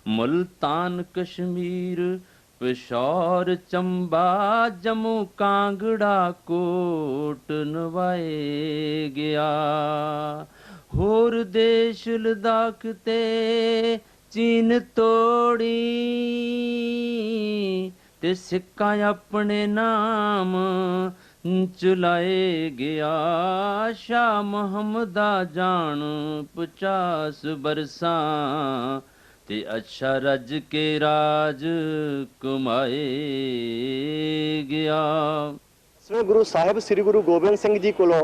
Multan Kashmir पिशौर Chamba Jammu Kangra coat नवाए गया। होर देश लद्दाख ते चीन तोड़ी ते सिक्का अपने नाम चलाए गया। शाह मुहम्मदा जान 50 बरसां ते अच्छा रज के राज कमाए गया। गुरु साहिब श्री गुरु गोबिंद सिंह जी कोलों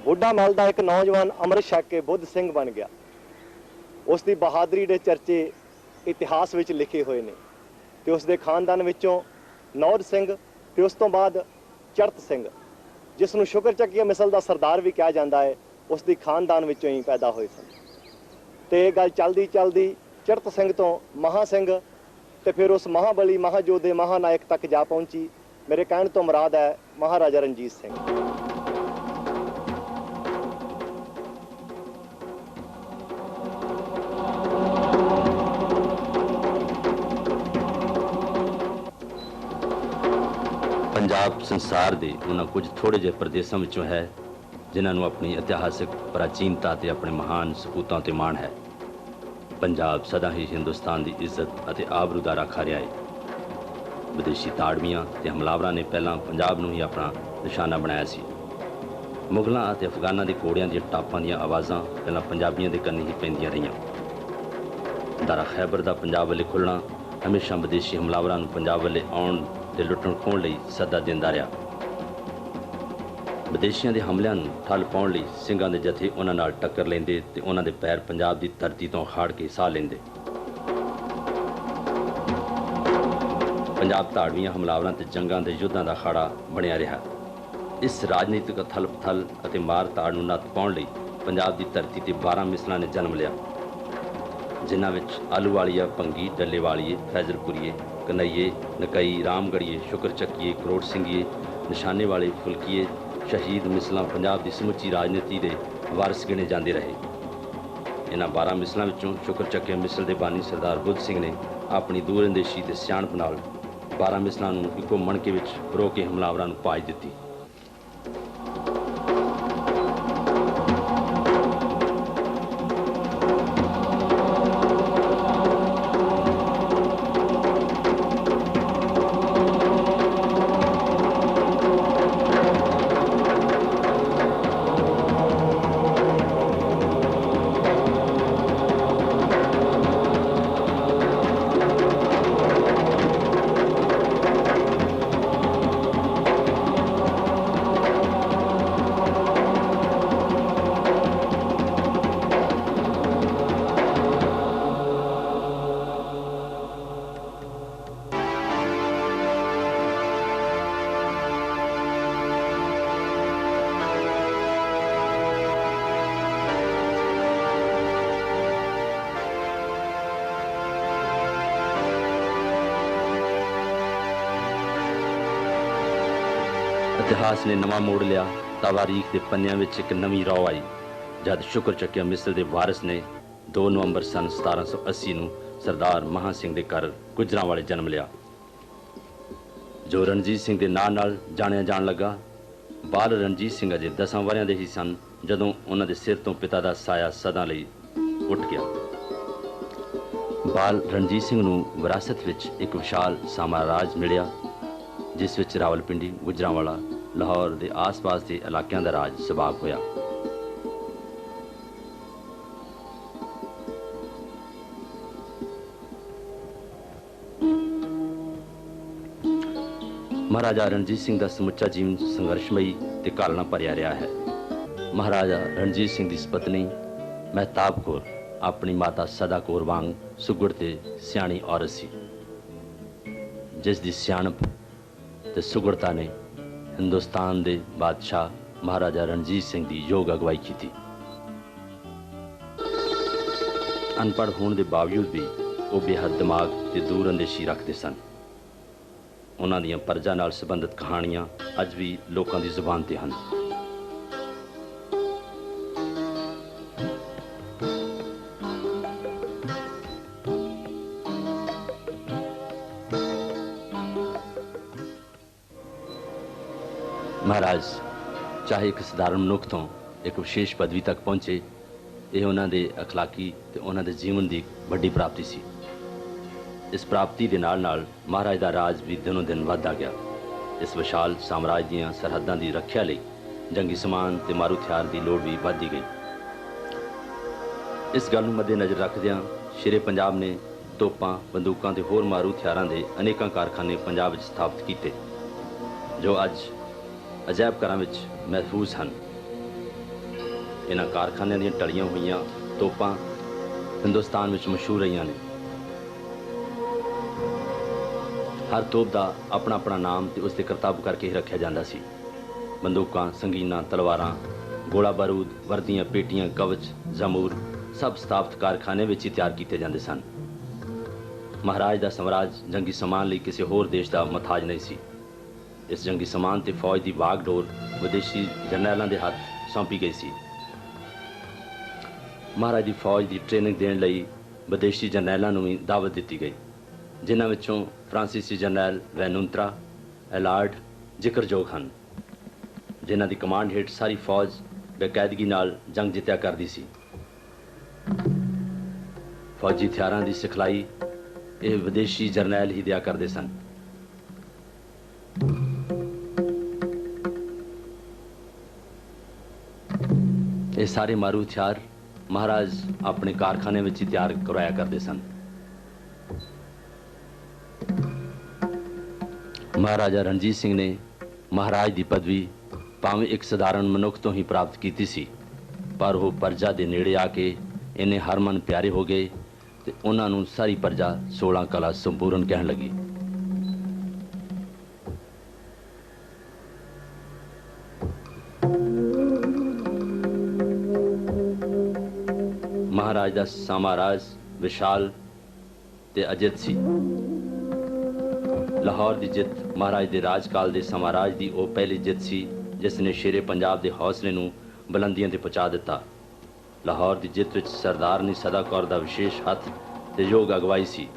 बुढ़ा मल का एक नौजवान अमृत छक के बुद्ध सिंह बन गया। उसकी बहादरी के चर्चे इतिहास में लिखे हुए हैं तो उसके खानदान विचों नौद सिंह ते उस तो बाद चरत सिंह जिसनों शुकर चक्कीया मिसल का सरदार भी कहा जाता है उसकी खानदान विचों ही पैदा हुए सन। तो यह गल चलती चलती चरत सिंह तो महा सिंह ते फिर उस महाबली महायोधे महानायक तक जा पहुंची। मेरे कहने तो मुराद है महाराजा रणजीत सिंह। पंजाब संसार के उन्होंने कुछ थोड़े जे प्रदेशों में है जिन्होंने अपनी इतिहासिक प्राचीनता ते अपने महान सपूतों ते माण है। पंजाब सदा ही हिंदुस्तान की इज्जत और आबरू का राखा रहा है। विदेशी ताड़वियां ते हमलावरां ने पहला पंजाब नूं ही अपना निशाना बनाया सी। मुगलों और अफगानों के घोड़ियां दी टापां दी आवाज़ां पहला पंजाबियों के कन्नी ही पैंदियां रहियां। दारा खैबर का पंजाब वाले खुलना हमेशा विदेशी हमलावरां नूं पंजाब वाले आउण ते लुट्टण खोण लई सदा दिंदा रहा। विदेशियों के हमलों ठल पाउण लई ਸਿੰਘਾਂ ਦੇ जथे उन्हां नाल टक्कर लेंदे ते उन्हां दे पैर पंजाब की धरती तो खाड़ के साह लेंदे। पंजाब धाड़वियां हमलावरां ते जंगां दे युद्धां दा अखाड़ा बनिया रहा। इस राजनीतिक थल पथल अते मार ताड़ नूं नत्थ पाउण लई पंजाब की धरती ते 12 मिसलां ने जन्म लिया जिन्हां विच आलूवालिया भंगी डल्लेवालीए फैजलपुरीए कन्हैये नकई रामगढ़िए शुकर चक्कीए करोड़ सिंघीए निशाने वाले फुलकीए शहीद मिसलां पंजाब की समुची राजनीति के वारिस गिने जाते रहे। इन्हां 12 मिसलों विचों शुकर चक्के मिसल के बानी सरदार बुद्ध सिंह ने अपनी दूरअंदेशी ते सियाणप नाल 12 मिसलों नूं इक्को मणके विच परो के हमलावरां नूं भाज दित्ती। इतिहास ने नवा मोड़ लिया। तावारीख के पन्नियां विच एक नवी रौ आई जब शुकर चक्किया मिसल के वारिस ने 2 नवंबर सन 1780 नूं सरदार महा सिंह के घर गुजरांवाले जन्म लिया जो रणजीत सिंह के नाम नाल जानिया जान लगा। बाल रणजीत सिंह अजे 10 वरियां दे ही सन जदों उन्हां दे सिर तो पिता का साया सदा लई उठ गया। बाल रणजीत सिंह नूं विरासत विच एक विशाल साम्राज मिलिया जिस विच रावलपिंडी गुजरांवाला लाहौर के आस पास के इलाकों का राज सुभाग होया। महाराजा रणजीत सिंह का समुचा जीवन संघर्षमयी ते कालना भरिया रहा है। महाराजा रणजीत सिंह की पत्नी महताब कौर अपनी माता सदा कौर वांग सुगड़ ते सियाणी औरत सी जिस दी सियाणप ते सुगड़ता ने हिंदुस्तान के बादशाह महाराजा रणजीत सिंह की योग अगवाई की थी। अनपढ़ होने के बावजूद भी वो बेहद दिमाग ते दूर अंदेशी रखते सन। उन्हां दियां परजा नाल संबंधित कहानियां अज भी लोगों की जुबान ते हन। ਮਹਾਰਾਜ ਚਾਹੇ ਇੱਕ ਸਧਾਰਨ ਮਨੁੱਖ ਤੋਂ ਇੱਕ ਵਿਸ਼ੇਸ਼ ਪਦਵੀ ਤੱਕ ਪਹੁੰਚੇ, ਇਹ ਉਹਨਾਂ ਦੇ ਅਖਲਾਕੀ ਤੇ ਉਹਨਾਂ ਦੇ ਜੀਵਨ ਦੀ ਵੱਡੀ ਪ੍ਰਾਪਤੀ ਸੀ। ਇਸ ਪ੍ਰਾਪਤੀ ਦੇ ਨਾਲ ਨਾਲ ਮਹਾਰਾਜ ਦਾ ਰਾਜ ਵੀ ਦਿਨੋਂ ਦਿਨ ਵੱਧਦਾ ਗਿਆ। ਇਸ ਵਿਸ਼ਾਲ ਸਾਮਰਾਜ ਦੀਆਂ ਸਰਹੱਦਾਂ ਦੀ ਰੱਖਿਆ ਲਈ ਜੰਗੀ ਸਮਾਨ ਤੇ ਮਾਰੂ ਹਥਿਆਰ ਦੀ ਲੋੜ ਵੀ ਵੱਧਦੀ ਗਈ। ਇਸ ਗੱਲ ਨੂੰ ਮੱਦੇਨਜ਼ਰ ਰੱਖਦਿਆਂ ਸ਼ੇਰੇ ਪੰਜਾਬ ਨੇ ਤੋਪਾਂ, ਬੰਦੂਕਾਂ ਤੇ ਹੋਰ ਮਾਰੂ ਹਥਿਆਰਾਂ ਦੇ ਅਨੇਕਾਂ ਕਾਰਖਾਨੇ ਪੰਜਾਬ ਵਿੱਚ ਸਥਾਪਿਤ ਕੀਤੇ, ਜੋ ਅੱਜ ਅਜਾਇਬ ਘਰਾਂ ਵਿੱਚ ਮਹਿਫੂਜ਼ ਹਨ। ਇਹਨਾਂ ਕਾਰਖਾਨਿਆਂ ਦੀਆਂ ਟਲੀਆਂ ਹੋਈਆਂ ਤੋਪਾਂ ਹਿੰਦੁਸਤਾਨ ਵਿੱਚ ਮਸ਼ਹੂਰ ਰਹੀਆਂ ਨੇ। ਹਰ ਤੋਪ ਦਾ ਆਪਣਾ ਆਪਣਾ ਨਾਮ ਤੇ ਉਸ ਦੇ ਕਰਤੱਵ ਕਰਕੇ ਹੀ ਰੱਖਿਆ ਜਾਂਦਾ ਸੀ। ਬੰਦੂਕਾਂ, ਸੰਗੀਨਾਂ, ਤਲਵਾਰਾਂ, ਗੋਲਾ ਬਾਰੂਦ, ਵਰਦੀਆਂ, ਪੇਟੀਆਂ, ਕਵਚ, ਜ਼ਮੂਰ ਸਭ ਸਥਾਪਿਤ ਕਾਰਖਾਨੇ ਵਿੱਚ ਹੀ ਤਿਆਰ ਕੀਤੇ ਜਾਂਦੇ ਸਨ। ਮਹਾਰਾਜ ਦਾ ਸਮਰਾਜ ਜੰਗੀ ਸਮਾਨ ਲਈ ਕਿਸੇ ਹੋਰ ਦੇਸ਼ ਦਾ ਮਥਾਜ ਨਹੀਂ ਸੀ। ਇਸ ਜੰਗੀ ਸਮਾਨ ਤੇ ਫੌਜ ਦੀ ਵਾਗਡੋਰ ਵਿਦੇਸ਼ੀ ਜਰਨੈਲਾਂ ਦੇ ਹੱਥ ਸੌਂਪੀ ਗਈ ਸੀ। ਮਹਾਰਾਜ ਦੀ ਫੌਜ ਦੀ ਟ੍ਰੇਨਿੰਗ ਦੇਣ ਲਈ ਵਿਦੇਸ਼ੀ ਜਰਨੈਲਾਂ ਨੂੰ ਵੀ ਦਾਵਤ ਦਿੱਤੀ ਗਈ, ਜਿਨ੍ਹਾਂ ਵਿੱਚੋਂ ਫਰਾਂਸੀਸੀ ਜਰਨੈਲ ਵੈਨੂੰਤਰਾ, ਐਲਾਰਡ ਜ਼ਿਕਰਯੋਗ ਹਨ, ਜਿਨ੍ਹਾਂ ਦੀ ਕਮਾਂਡ ਹੇਠ ਸਾਰੀ ਫੌਜ ਬਕਾਇਦਗੀ ਨਾਲ ਜੰਗ ਜਿੱਤਿਆ ਕਰਦੀ ਸੀ। ਫੌਜੀ ਹਥਿਆਰਾਂ ਦੀ ਸਿਖਲਾਈ ਇਹ ਵਿਦੇਸ਼ੀ ਜਰਨੈਲ ਹੀ ਦਿਆ ਕਰਦੇ ਸਨ। ਇਹ ਸਾਰੇ ਮਾਰੂ ਹਥਿਆਰ ਮਹਾਰਾਜ ਆਪਣੇ ਕਾਰਖਾਨੇ ਵਿੱਚ ਹੀ ਤਿਆਰ ਕਰਵਾਇਆ ਕਰਦੇ ਸਨ। ਮਹਾਰਾਜਾ ਰਣਜੀਤ ਸਿੰਘ ਨੇ ਮਹਾਰਾਜ ਦੀ ਪਦਵੀ ਭਾਵੇਂ ਇੱਕ ਸਧਾਰਨ ਮਨੁੱਖ ਤੋਂ ਹੀ ਪ੍ਰਾਪਤ ਕੀਤੀ ਸੀ, ਪਰ ਉਹ ਪਰਜਾ ਦੇ ਨੇੜੇ ਆ ਕੇ ਇੰਨੇ ਹਰਮਨ ਪਿਆਰੇ ਹੋ ਗਏ ਤੇ ਉਹਨਾਂ ਨੂੰ ਸਾਰੀ ਪਰਜਾ 16 ਕਲਾ ਸੰਪੂਰਨ ਕਹਿਣ ਲੱਗੀ। ਮਹਾਰਾਜ ਦਾ ਸਾਮਰਾਜ ਵਿਸ਼ਾਲ ਤੇ ਅਜਿੱਤ ਸੀ। ਲਾਹੌਰ ਦੀ ਜਿੱਤ ਮਹਾਰਾਜ ਦੇ ਰਾਜਕਾਲ ਦੇ ਸਾਮਰਾਜ ਦੀ ਉਹ ਪਹਿਲੀ ਜਿੱਤ ਸੀ ਜਿਸ ਨੇ ਸ਼ੇਰੇ ਪੰਜਾਬ ਦੇ ਹੌਸਲੇ ਨੂੰ ਬੁਲੰਦੀਆਂ ਤੇ ਪਹੁੰਚਾ ਦਿੱਤਾ। ਲਾਹੌਰ ਦੀ ਜਿੱਤ ਵਿੱਚ ਸਰਦਾਰਨੀ ਸਦਾ ਕੌਰ ਦਾ ਵਿਸ਼ੇਸ਼ ਹੱਥ ਤੇ ਯੋਗ ਅਗਵਾਈ ਸੀ।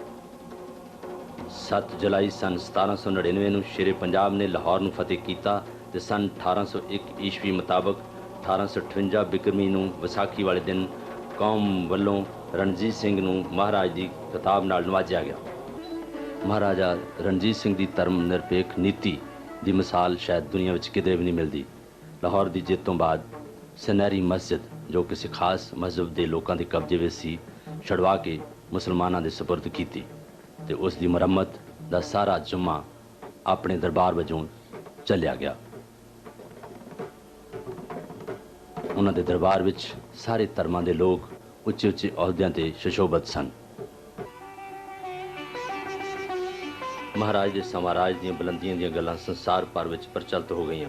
7 ਜੁਲਾਈ ਸਨ 1799 ਨੂੰ ਸ਼ੇਰੇ ਪੰਜਾਬ ਨੇ ਲਾਹੌਰ ਨੂੰ ਫਤਿਹ ਕੀਤਾ ਤੇ ਸਨ 1801 ਈਸਵੀ ਮੁਤਾਬਕ 1858 ਬਿਕਰਮੀ ਨੂੰ ਵਿਸਾਖੀ ਵਾਲੇ ਦਿਨ ਕੌਮ ਵੱਲੋਂ ਰਣਜੀਤ ਸਿੰਘ ਨੂੰ ਮਹਾਰਾਜ ਦੀ ਖਿਤਾਬ ਨਾਲ ਨਵਾਜਿਆ ਗਿਆ। ਮਹਾਰਾਜਾ ਰਣਜੀਤ ਸਿੰਘ ਦੀ ਧਰਮ ਨਿਰਪੇਖ ਨੀਤੀ ਦੀ ਮਿਸਾਲ ਸ਼ਾਇਦ ਦੁਨੀਆ ਵਿੱਚ ਕਿਤੇ ਵੀ ਨਹੀਂ ਮਿਲਦੀ। ਲਾਹੌਰ ਦੀ ਜਿੱਤ ਤੋਂ ਬਾਅਦ ਸੁਨਹਿਰੀ ਮਸਜਿਦ, ਜੋ ਕਿਸੇ ਖਾਸ ਮਜ਼ਹਬ ਦੇ ਲੋਕਾਂ ਦੇ ਕਬਜ਼ੇ ਵਿੱਚ ਸੀ, ਛੁਡਵਾ ਕੇ ਮੁਸਲਮਾਨਾਂ ਦੇ ਸਪੁਰਦ ਕੀਤੀ ਤੇ ਉਸ ਦੀ ਮੁਰੰਮਤ ਦਾ ਸਾਰਾ ਜੁਮਾ ਆਪਣੇ ਦਰਬਾਰ ਵਜੋਂ ਚੱਲਿਆ ਗਿਆ। ਉਹਨਾਂ ਦੇ ਦਰਬਾਰ ਵਿੱਚ ਸਾਰੇ ਧਰਮਾਂ ਦੇ ਲੋਕ ਉੱਚੇ ਉੱਚੇ ਅਹੁਦਿਆਂ ਤੇ ਸੁਸ਼ੋਭਿਤ ਸਨ। ਮਹਾਰਾਜ ਦੇ ਸਾਮਰਾਜ ਦੀਆਂ ਬੁਲੰਦੀਆਂ ਦੀਆਂ ਗੱਲਾਂ ਸੰਸਾਰ ਭਰ ਵਿੱਚ ਪ੍ਰਚਲਿਤ ਹੋ ਗਈਆਂ।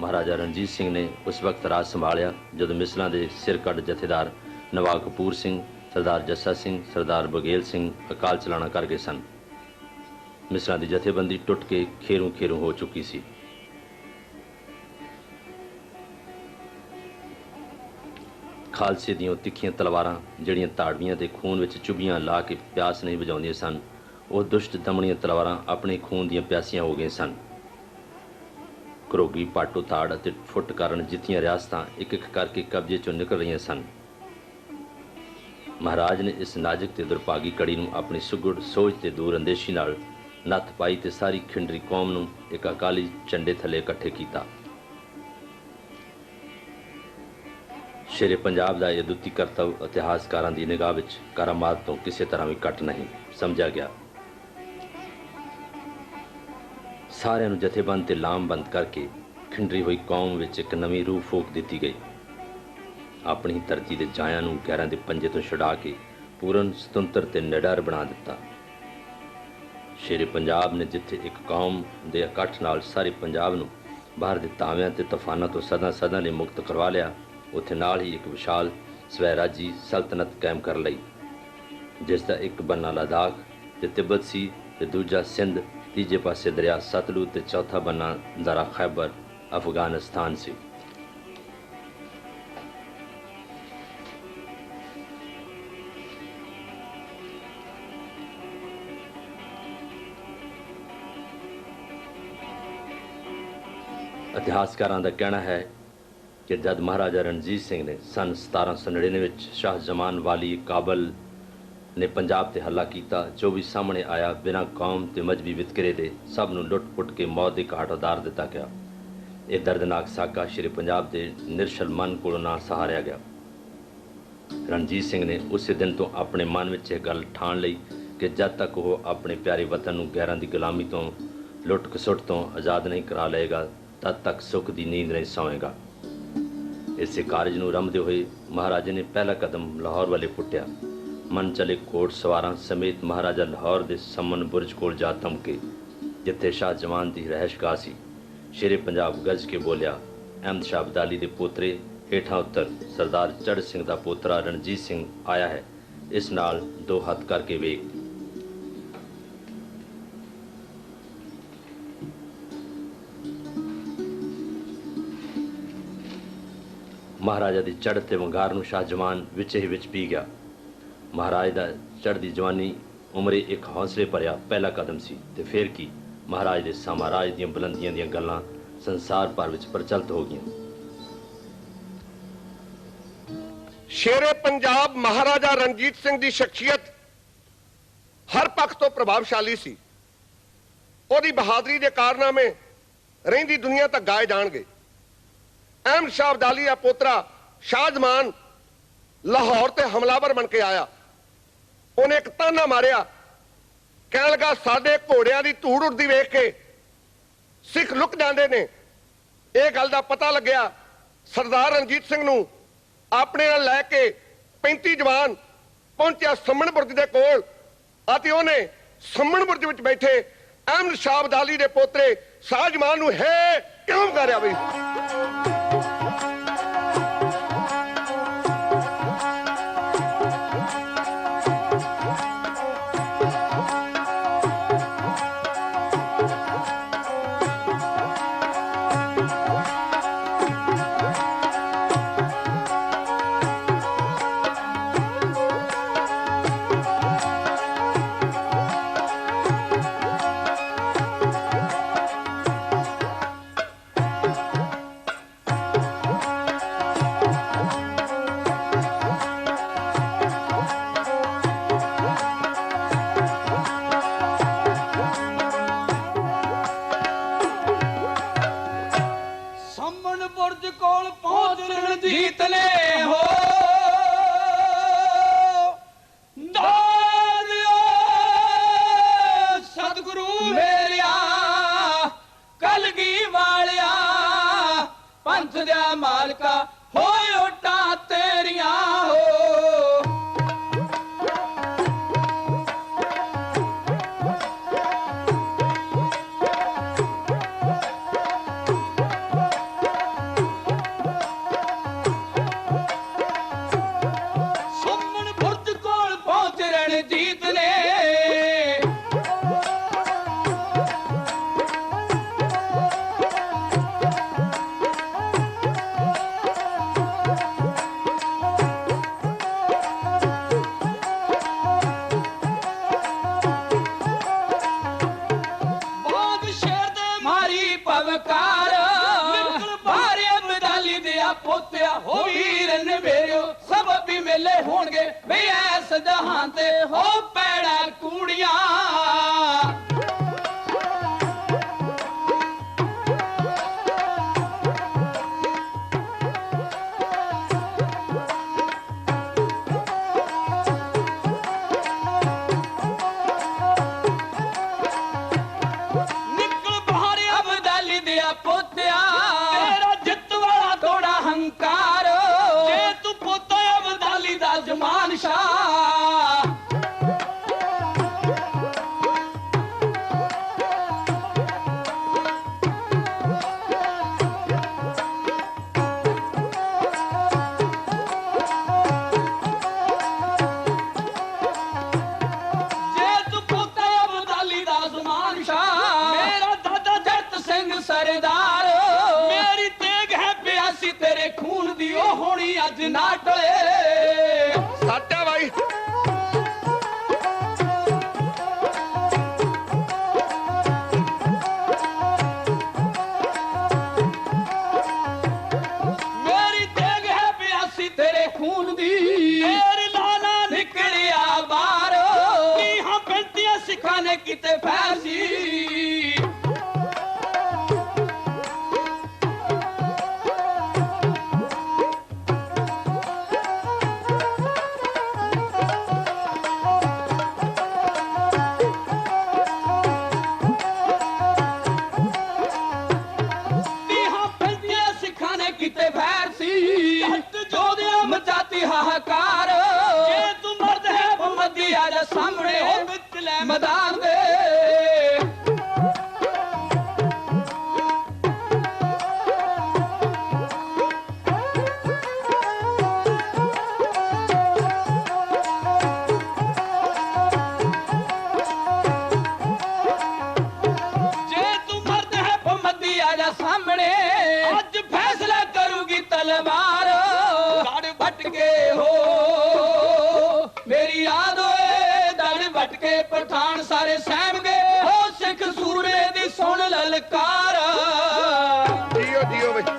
ਮਹਾਰਾਜਾ ਰਣਜੀਤ ਸਿੰਘ ਨੇ ਉਸ ਵਕਤ ਰਾਜ ਸੰਭਾਲਿਆ ਜਦੋਂ ਮਿਸਲਾਂ ਦੇ ਸਿਰ ਕੱਢ ਜਥੇਦਾਰ ਨਵਾਬ ਕਪੂਰ ਸਿੰਘ, ਸਰਦਾਰ ਜੱਸਾ ਸਿੰਘ, ਸਰਦਾਰ ਬਗੇਲ ਸਿੰਘ ਅਕਾਲ ਚਲਾਣਾ ਕਰ ਗਏ ਸਨ। ਮਿਸਲਾਂ ਦੀ ਜਥੇਬੰਦੀ ਟੁੱਟ ਕੇ ਖੇਰੂ ਖੇਰੂ ਹੋ ਚੁੱਕੀ ਸੀ। ਖਾਲਸੇ ਦੀਆਂ ਤਿੱਖੀਆਂ ਤਲਵਾਰਾਂ, ਜਿਹੜੀਆਂ ਧਾੜਵੀਆਂ ਦੇ ਖੂਨ ਵਿੱਚ ਚੁਭੀਆਂ ਲਾ ਕੇ ਪਿਆਸ ਨਹੀਂ ਬੁਝਾਉਂਦੀਆਂ ਸਨ, ਉਹ ਦੁਸ਼ਟ ਦਮਣੀਆਂ ਤਲਵਾਰਾਂ ਆਪਣੇ ਖੂਨ ਦੀਆਂ ਪਿਆਸੀਆਂ ਹੋ ਗਈਆਂ ਸਨ। ਕਰੋਗੀ, ਪਾਟੋ, ਤਾੜ ਅਤੇ ਫੁੱਟ ਕਾਰਨ ਜਿੱਤੀਆਂ ਰਿਆਸਤਾਂ ਇੱਕ ਇੱਕ ਕਰਕੇ ਕਬਜ਼ੇ ਚੋਂ ਨਿਕਲ ਰਹੀਆਂ ਸਨ। ਮਹਾਰਾਜ ਨੇ ਇਸ ਨਾਜ਼ੁਕ ਤੇ ਦੁਰਭਾਗੀ ਕੜੀ ਨੂੰ ਆਪਣੀ ਸੁਗੜ ਸੋਚ ਤੇ ਦੂਰ ਅੰਦੇਸ਼ੀ ਨਾਲ ਨੱਥ ਪਾਈ ਤੇ ਸਾਰੀ ਖਿੰਡਰੀ ਕੌਮ ਨੂੰ ਇੱਕ ਅਕਾਲੀ ਝੰਡੇ ਥੱਲੇ ਇਕੱਠੇ ਕੀਤਾ। ਸ਼ੇਰੇ ਪੰਜਾਬ ਦਾ ਇਹ ਅਦੁੱਤੀ ਕਰਤੱਵ ਇਤਿਹਾਸਕਾਰਾਂ ਦੀ ਨਿਗਾਹ ਵਿੱਚ ਕਰਾਮਾਤ ਤੋਂ ਕਿਸੇ ਤਰ੍ਹਾਂ ਵੀ ਘੱਟ ਨਹੀਂ ਸਮਝਿਆ ਗਿਆ। ਸਾਰਿਆਂ ਨੂੰ ਜਥੇਬੰਦ ਤੇ ਲਾਮਬੰਦ ਕਰਕੇ ਖਿੰਡਰੀ ਹੋਈ ਕੌਮ ਵਿੱਚ ਇੱਕ ਨਵੀਂ ਰੂਹ ਫੂਕ ਦਿੱਤੀ ਗਈ। ਆਪਣੀ ਧਰਤੀ ਦੇ ਜਾਇਆਂ ਨੂੰ ਗੈਰਾਂ ਦੇ ਪੰਜੇ ਤੋਂ ਛੁਡਾ ਕੇ ਪੂਰਨ ਸੁਤੰਤਰ ਤੇ ਨਿਡਰ ਬਣਾ ਦਿੱਤਾ। ਸ਼ੇਰੇ ਪੰਜਾਬ ਨੇ ਜਿੱਥੇ ਇੱਕ ਕੌਮ ਦੇ ਇਕੱਠ ਨਾਲ ਸਾਰੇ ਪੰਜਾਬ ਨੂੰ ਬਾਹਰ ਦੇ ਤਾਵਿਆਂ ਤੇ ਤੂਫਾਨਾਂ ਤੋਂ ਸਦਾ ਲਈ ਮੁਕਤ ਕਰਵਾ ਲਿਆ, ਉੱਥੇ ਨਾਲ ਹੀ ਇੱਕ ਵਿਸ਼ਾਲ ਸਵੈਰਾਜੀ ਸਲਤਨਤ ਕਾਇਮ ਕਰ ਲਈ, ਜਿਸ ਦਾ ਇੱਕ ਬੰਨਾ ਲਦਾਖ ਤੇ ਤਿੱਬਤ ਸੀ ਤੇ ਦੂਜਾ ਸਿੰਧ, ਤੀਜੇ ਪਾਸੇ ਦਰਿਆ ਸਤਲੁਜ ਤੇ ਚੌਥਾ ਬੰਨਾ ਦਰਾ ਖੈਬਰ ਅਫਗਾਨਿਸਤਾਨ ਸੀ। ਇਤਿਹਾਸਕਾਰਾਂ ਦਾ ਕਹਿਣਾ ਹੈ ਕਿ ਜਦ ਮਹਾਰਾਜਾ ਰਣਜੀਤ ਸਿੰਘ ਨੇ ਸਨ 1799 ਵਿੱਚ ਸ਼ਾਹ ਜਮਾਨ ਵਾਲੀ ਕਾਬਲ ਨੇ ਪੰਜਾਬ ਤੇ ਹੱਲਾ ਕੀਤਾ, ਜੋ ਵੀ ਸਾਹਮਣੇ ਆਇਆ ਬਿਨਾਂ ਕੌਮ ਤੇ ਮਜ਼ਹਬੀ ਵਿਤਕਰੇ ਦੇ ਸਭ ਨੂੰ ਲੁੱਟ-ਪੁੱਟ ਕੇ ਮੌਤ ਦੇ ਘਾਟ ਉਤਾਰ ਦਿੱਤਾ ਗਿਆ। ਇਹ ਦਰਦਨਾਕ ਸਾਕਾ ਸ਼੍ਰੀ ਪੰਜਾਬ ਦੇ ਨਿਰਸ਼ਲ ਮਨ ਕੋਲੋਂ ਨਾ ਸਹਾਰਿਆ ਗਿਆ। ਰਣਜੀਤ ਸਿੰਘ ਨੇ ਉਸੇ ਦਿਨ ਤੋਂ ਆਪਣੇ ਮਨ ਵਿੱਚ ਇਹ ਗੱਲ ਠਾਣ ਲਈ ਕਿ ਜਦ ਤੱਕ ਉਹ ਆਪਣੇ ਪਿਆਰੇ ਵਤਨ ਨੂੰ ਗੈਰਾਂ ਦੀ ਗੁਲਾਮੀ ਤੋਂ ਲੁੱਟ ਖਸੁੱਟ ਤੋਂ ਆਜ਼ਾਦ ਨਹੀਂ ਕਰਾ ਲਏਗਾ, ਤਦ ਤੱਕ ਸੁੱਖ ਦੀ ਨੀਂਦ ਨਹੀਂ ਸੌਂਏਗਾ। ਇਸੇ ਕਾਰਜ ਨੂੰ ਰਮਦੇ ਹੋਏ ਮਹਾਰਾਜੇ ਨੇ ਪਹਿਲਾ ਕਦਮ ਲਾਹੌਰ ਵੱਲੇ ਪੁੱਟਿਆ। ਮਨ ਚਲੇ ਕੋਟ ਸਵਾਰਾਂ ਸਮੇਤ ਮਹਾਰਾਜਾ ਲਾਹੌਰ ਦੇ ਸਮਨ ਬੁਰਜ ਕੋਲ ਜਾ ਧਮਕੇ, ਜਿੱਥੇ ਸ਼ਾਹ ਜਮਾਨ ਦੀ ਰਹਿਸ਼ਗਾਹ ਸੀ। ਸ਼ੇਰੇ ਪੰਜਾਬ ਗਰਜ ਕੇ ਬੋਲਿਆ, ਅਹਿਮਦ ਸ਼ਾਹ ਅਬਦਾਲੀ ਦੇ ਪੋਤਰੇ ਹੇਠਾਂ ਉੱਤਰ ਸਰਦਾਰ ਚੜ੍ਹ ਸਿੰਘ ਦਾ ਪੋਤਰਾ ਰਣਜੀਤ ਸਿੰਘ ਆਇਆ ਹੈ, ਇਸ ਨਾਲ ਦੋ ਹੱਥ ਕਰਕੇ ਵੇਖ। ਮਹਾਰਾਜਾ ਦੀ ਚੜ੍ਹ ਤੇ ਵੰਗਾਰ ਨੂੰ ਸ਼ਾਹ ਜਮਾਨ ਵਿੱਚ ਹੀ ਵਿੱਚ ਪੀ ਗਿਆ। ਮਹਾਰਾਜ ਦਾ ਚੜ੍ਹਦੀ ਜਵਾਨੀ ਉਮਰੇ ਇੱਕ ਹੌਸਲੇ ਭਰਿਆ ਪਹਿਲਾ ਕਦਮ ਸੀ, ਤੇ ਫਿਰ ਕੀ ਮਹਾਰਾਜ ਦੇ ਸਾਮਰਾਜ ਦੀਆਂ ਬੁਲੰਦੀਆਂ ਦੀਆਂ ਗੱਲਾਂ ਸੰਸਾਰ ਭਰ ਵਿੱਚ ਪ੍ਰਚਲਿਤ ਹੋ ਗਈਆਂ। ਸ਼ੇਰੇ ਪੰਜਾਬ ਮਹਾਰਾਜਾ ਰਣਜੀਤ ਸਿੰਘ ਦੀ ਸ਼ਖਸੀਅਤ ਹਰ ਪੱਖ ਤੋਂ ਪ੍ਰਭਾਵਸ਼ਾਲੀ ਸੀ। ਉਹਦੀ ਬਹਾਦਰੀ ਦੇ ਕਾਰਨਾਮੇ ਰਹਿੰਦੀ ਦੁਨੀਆ ਤੱਕ ਗਾਏ ਜਾਣਗੇ। ਅਹਿਮਦ ਸ਼ਾਹ ਅਬਦਾਲੀ ਦਾ ਪੋਤਰਾ ਸ਼ਾਹ ਜਮਾਨ ਲਾਹੌਰ ਤੇ ਹਮਲਾਵਰ ਬਣ ਕੇ ਆਇਆ। ਉਹਨੇ ਇੱਕ ਤਾਨਾ ਮਾਰਿਆ, ਕਹਿਣ ਲੱਗਾ, ਸਾਡੇ ਘੋੜਿਆਂ ਦੀ ਧੂੜ ਉੱਡਦੀ ਵੇਖ ਕੇ ਸਿੱਖ ਲੁਕ ਜਾਂਦੇ ਨੇ। ਇਹ ਗੱਲ ਦਾ ਪਤਾ ਲੱਗਿਆ। ਸਰਦਾਰ ਰਣਜੀਤ ਸਿੰਘ ਨੂੰ ਆਪਣੇ ਨਾਲ ਲੈ ਕੇ 35 ਜਵਾਨ ਪਹੁੰਚਿਆ ਸੰਮਣ ਬੁਰਜ ਦੇ ਕੋਲ, ਅਤੇ ਉਹਨੇ ਸੰਮਣ ਬੁਰਜ ਵਿੱਚ ਬੈਠੇ ਅਹਿਮਦ ਸ਼ਾਹ ਅਬਦਾਲੀ ਦੇ ਪੋਤਰੇ ਸ਼ਾਹ ਜਮਾਨ ਨੂੰ ਹੈ ਕਿਉਂ ਕਰਿਆ ਬਈ। किते फैसी मचाती हाहाकार जे तू मर्द है मोहम्मदी आजा सामने हो मितले मैदान दे जे तू मर्द है मोहम्मदी आजा सामने आज फैसला करूंगी तलवार भटके हो मेरी याद होए दड़ भटके पठान सारे सहम गए हो सिख सूरे दी सुन ललकार जियो जियो भाई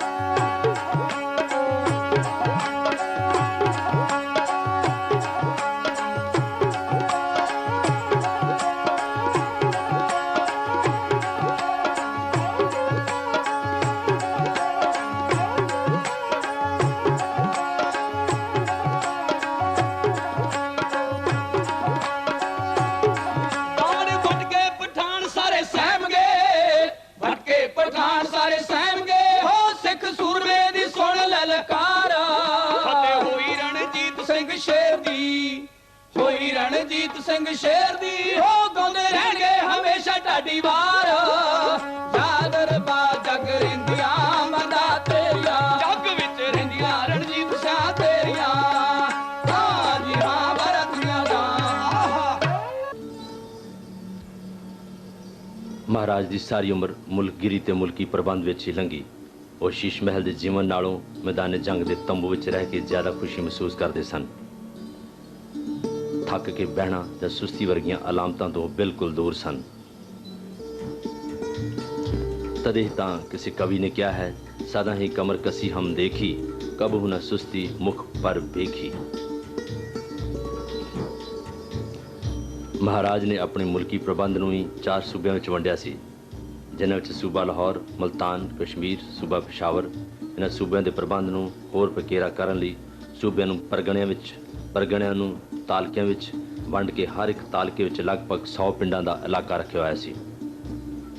रणजीत सिंह शेर दी हो गाउंदे रहणगे हमेशा ढाडी वार जादर बा जग रिंदिया मंदा तेरिया जग विच रिंदिया रणजीत सिंह तेरिया हां जी हां भरतियां दा महाराज दी सारी उम्र मुल्कगिरी ते मुल्की प्रबंध विच ही लंघी। ਉਹ ਸ਼ੀਸ਼ ਮਹਿਲ ਦੇ ਜੀਵਨ ਨਾਲੋਂ ਮੈਦਾਨ ਜੰਗ ਦੇ ਤੰਬੂ ਵਿੱਚ ਰਹਿ ਕੇ ਜ਼ਿਆਦਾ ਖੁਸ਼ੀ ਮਹਿਸੂਸ ਕਰਦੇ ਸਨ। ਥੱਕ ਕੇ ਬਹਿਣਾ ਜਾਂ ਸੁਸਤੀ ਵਰਗੀਆਂ ਅਲਾਮਤਾਂ ਤੋਂ ਬਿਲਕੁਲ ਦੂਰ ਸਨ। ਤਦੇ ਤਾਂ ਕਿਸੇ ਕਵੀ ਨੇ ਕਿਹਾ ਹੈ, ਸਦਾ ਹੀ ਕਮਰ ਕਸੀ ਹਮ ਦੇਖੀ, ਕਬਹੂ ਨਾ ਸੁਸਤੀ ਮੁਖ ਪਰ ਵੇਖੀ। ਮਹਾਰਾਜ ਨੇ ਆਪਣੇ ਮੁਲਕੀ ਪ੍ਰਬੰਧ ਨੂੰ ਹੀ 4 ਸੂਬਿਆਂ ਵਿੱਚ ਵੰਡਿਆ ਸੀ, ਜਿਨ੍ਹਾਂ ਵਿੱਚ ਸੂਬਾ ਲਾਹੌਰ, ਮਲਤਾਨ, ਕਸ਼ਮੀਰ, ਸੂਬਾ ਪਿਸ਼ਾਵਰ। ਇਹਨਾਂ ਸੂਬਿਆਂ ਦੇ ਪ੍ਰਬੰਧ ਨੂੰ ਹੋਰ ਪਕੇਰਾ ਕਰਨ ਲਈ ਸੂਬਿਆਂ ਨੂੰ ਪਰਗਣਿਆਂ ਨੂੰ ਤਾਲਕਿਆਂ ਵਿੱਚ ਵੰਡ ਕੇ ਹਰ ਇੱਕ ਤਾਲਕੇ ਵਿੱਚ ਲਗਭਗ 100 ਪਿੰਡਾਂ ਦਾ ਇਲਾਕਾ ਰੱਖਿਆ ਹੋਇਆ ਸੀ।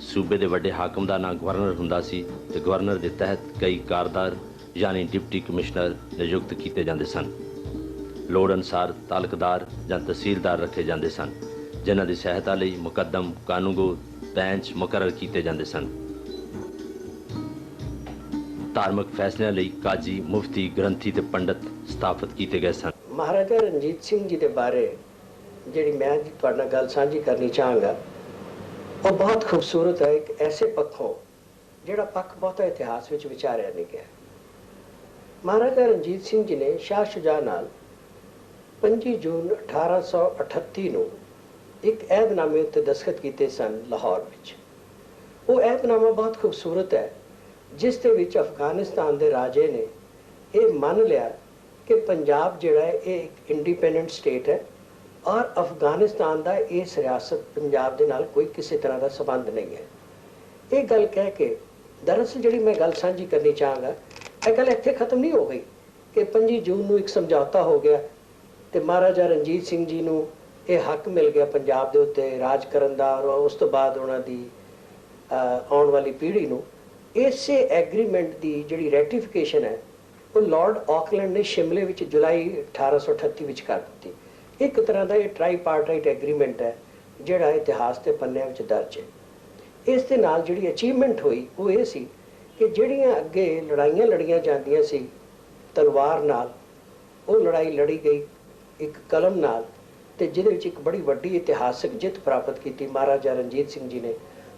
ਸੂਬੇ ਦੇ ਵੱਡੇ ਹਾਕਮ ਦਾ ਨਾਂ ਗਵਰਨਰ ਹੁੰਦਾ ਸੀ ਤੇ ਗਵਰਨਰ ਦੇ ਤਹਿਤ ਕਈ ਕਾਰਦਾਰ ਯਾਨੀ ਡਿਪਟੀ ਕਮਿਸ਼ਨਰ ਨਿਯੁਕਤ ਕੀਤੇ ਜਾਂਦੇ ਸਨ। ਲੋੜ ਅਨੁਸਾਰ ਤਾਲਕਦਾਰ ਜਾਂ ਤਹਿਸੀਲਦਾਰ ਰੱਖੇ ਜਾਂਦੇ ਸਨ, ਜਿਨ੍ਹਾਂ ਦੀ ਸਹਾਇਤਾ ਲਈ ਮੁਕੱਦਮ, ਕਾਨੂੰਗੋ, ਬੈਂਚ ਮੁਕਰਰ ਕੀਤੇ ਜਾਂਦੇ ਸਨ। ਧਾਰਮਿਕ ਫੈਸਲਿਆਂ ਲਈ ਕਾਜੀ, ਮੁਫਤੀ, ਗ੍ਰੰਥੀ ਤੇ ਪੰਡਤ ਸਥਾਪਿਤ ਕੀਤੇ ਗਏ ਸਨ। ਮਹਾਰਾਜਾ ਰਣਜੀਤ ਸਿੰਘ ਜੀ ਦੇ ਬਾਰੇ ਜਿਹੜੀ ਮੈਂ ਤੁਹਾਡੇ ਨਾਲ ਗੱਲ ਸਾਂਝੀ ਕਰਨੀ ਚਾਹਾਂਗਾ, ਉਹ ਬਹੁਤ ਖੂਬਸੂਰਤ ਹੈ। ਇੱਕ ਐਸੇ ਪੱਖੋਂ ਜਿਹੜਾ ਪੱਖ ਬਹੁਤਾ ਇਤਿਹਾਸ ਵਿੱਚ ਵਿਚਾਰਿਆ ਨਹੀਂ ਗਿਆ। ਮਹਾਰਾਜਾ ਰਣਜੀਤ ਸਿੰਘ ਜੀ ਨੇ ਸ਼ਾਹ ਸ਼ੁਜਾ ਨਾਲ 25 ਜੂਨ 1838 ਨੂੰ ਇੱਕ ਅਹਿਦਨਾਮੇ ਉੱਤੇ ਦਸਖਤ ਕੀਤੇ ਸਨ ਲਾਹੌਰ ਵਿੱਚ। ਉਹ ਅਹਿਦਨਾਮਾ ਬਹੁਤ ਖੂਬਸੂਰਤ ਹੈ, ਜਿਸ ਦੇ ਵਿੱਚ ਅਫਗਾਨਿਸਤਾਨ ਦੇ ਰਾਜੇ ਨੇ ਇਹ ਮੰਨ ਲਿਆ ਕਿ ਪੰਜਾਬ ਜਿਹੜਾ ਹੈ ਇਹ ਇੱਕ ਇੰਡੀਪੈਂਡੈਂਟ ਸਟੇਟ ਹੈ ਔਰ ਅਫਗਾਨਿਸਤਾਨ ਦਾ ਇਸ ਰਿਆਸਤ ਪੰਜਾਬ ਦੇ ਨਾਲ ਕੋਈ ਕਿਸੇ ਤਰ੍ਹਾਂ ਦਾ ਸੰਬੰਧ ਨਹੀਂ ਹੈ। ਇਹ ਗੱਲ ਕਹਿ ਕੇ ਦਰਅਸਲ ਜਿਹੜੀ ਮੈਂ ਗੱਲ ਸਾਂਝੀ ਕਰਨੀ ਚਾਹਾਂਗਾ, ਇਹ ਗੱਲ ਇੱਥੇ ਖਤਮ ਨਹੀਂ ਹੋ ਗਈ ਕਿ 25 ਜੂਨ ਨੂੰ ਇੱਕ ਸਮਝੌਤਾ ਹੋ ਗਿਆ ਤੇ ਮਹਾਰਾਜਾ ਰਣਜੀਤ ਸਿੰਘ ਜੀ ਨੂੰ ਇਹ ਹੱਕ ਮਿਲ ਗਿਆ ਪੰਜਾਬ ਦੇ ਉੱਤੇ ਰਾਜ ਕਰਨ ਦਾ, ਔਰ ਉਸ ਤੋਂ ਬਾਅਦ ਉਹਨਾਂ ਦੀ ਆਉਣ ਵਾਲੀ ਪੀੜ੍ਹੀ ਨੂੰ ਇਸੇ ਐਗਰੀਮੈਂਟ ਦੀ ਜਿਹੜੀ ਰੈਟੀਫਿਕੇਸ਼ਨ ਹੈ ਉਹ ਲਾਰਡ ਆਕਲੈਂਡ ਨੇ ਸ਼ਿਮਲੇ ਵਿੱਚ ਜੁਲਾਈ 1838 ਵਿੱਚ ਕਰ ਦਿੱਤੀ। ਇੱਕ ਤਰ੍ਹਾਂ ਦਾ ਇਹ ਟ੍ਰਾਈਪਾਰਟਾਈਟ ਐਗਰੀਮੈਂਟ ਹੈ ਜਿਹੜਾ ਇਤਿਹਾਸ ਦੇ ਪੰਨਿਆਂ ਵਿੱਚ ਦਰਜ ਹੈ। ਇਸ ਦੇ ਨਾਲ ਜਿਹੜੀ ਅਚੀਵਮੈਂਟ ਹੋਈ ਉਹ ਇਹ ਸੀ ਕਿ ਜਿਹੜੀਆਂ ਅੱਗੇ ਲੜਾਈਆਂ ਲੜੀਆਂ ਜਾਂਦੀਆਂ ਸੀ ਤਲਵਾਰ ਨਾਲ, ਉਹ ਲੜਾਈ ਲੜੀ ਗਈ ਇੱਕ ਕਲਮ ਨਾਲ, ਤੇ ਜਿਹਦੇ ਵਿੱਚ ਇੱਕ ਬੜੀ ਵੱਡੀ ਇਤਿਹਾਸਕ ਜਿੱਤ ਪ੍ਰਾਪਤ ਕੀਤੀ ਮਹਾਰਾਜਾ ਰਣਜੀਤ ਸਿੰਘ ਜੀ ਨੇ,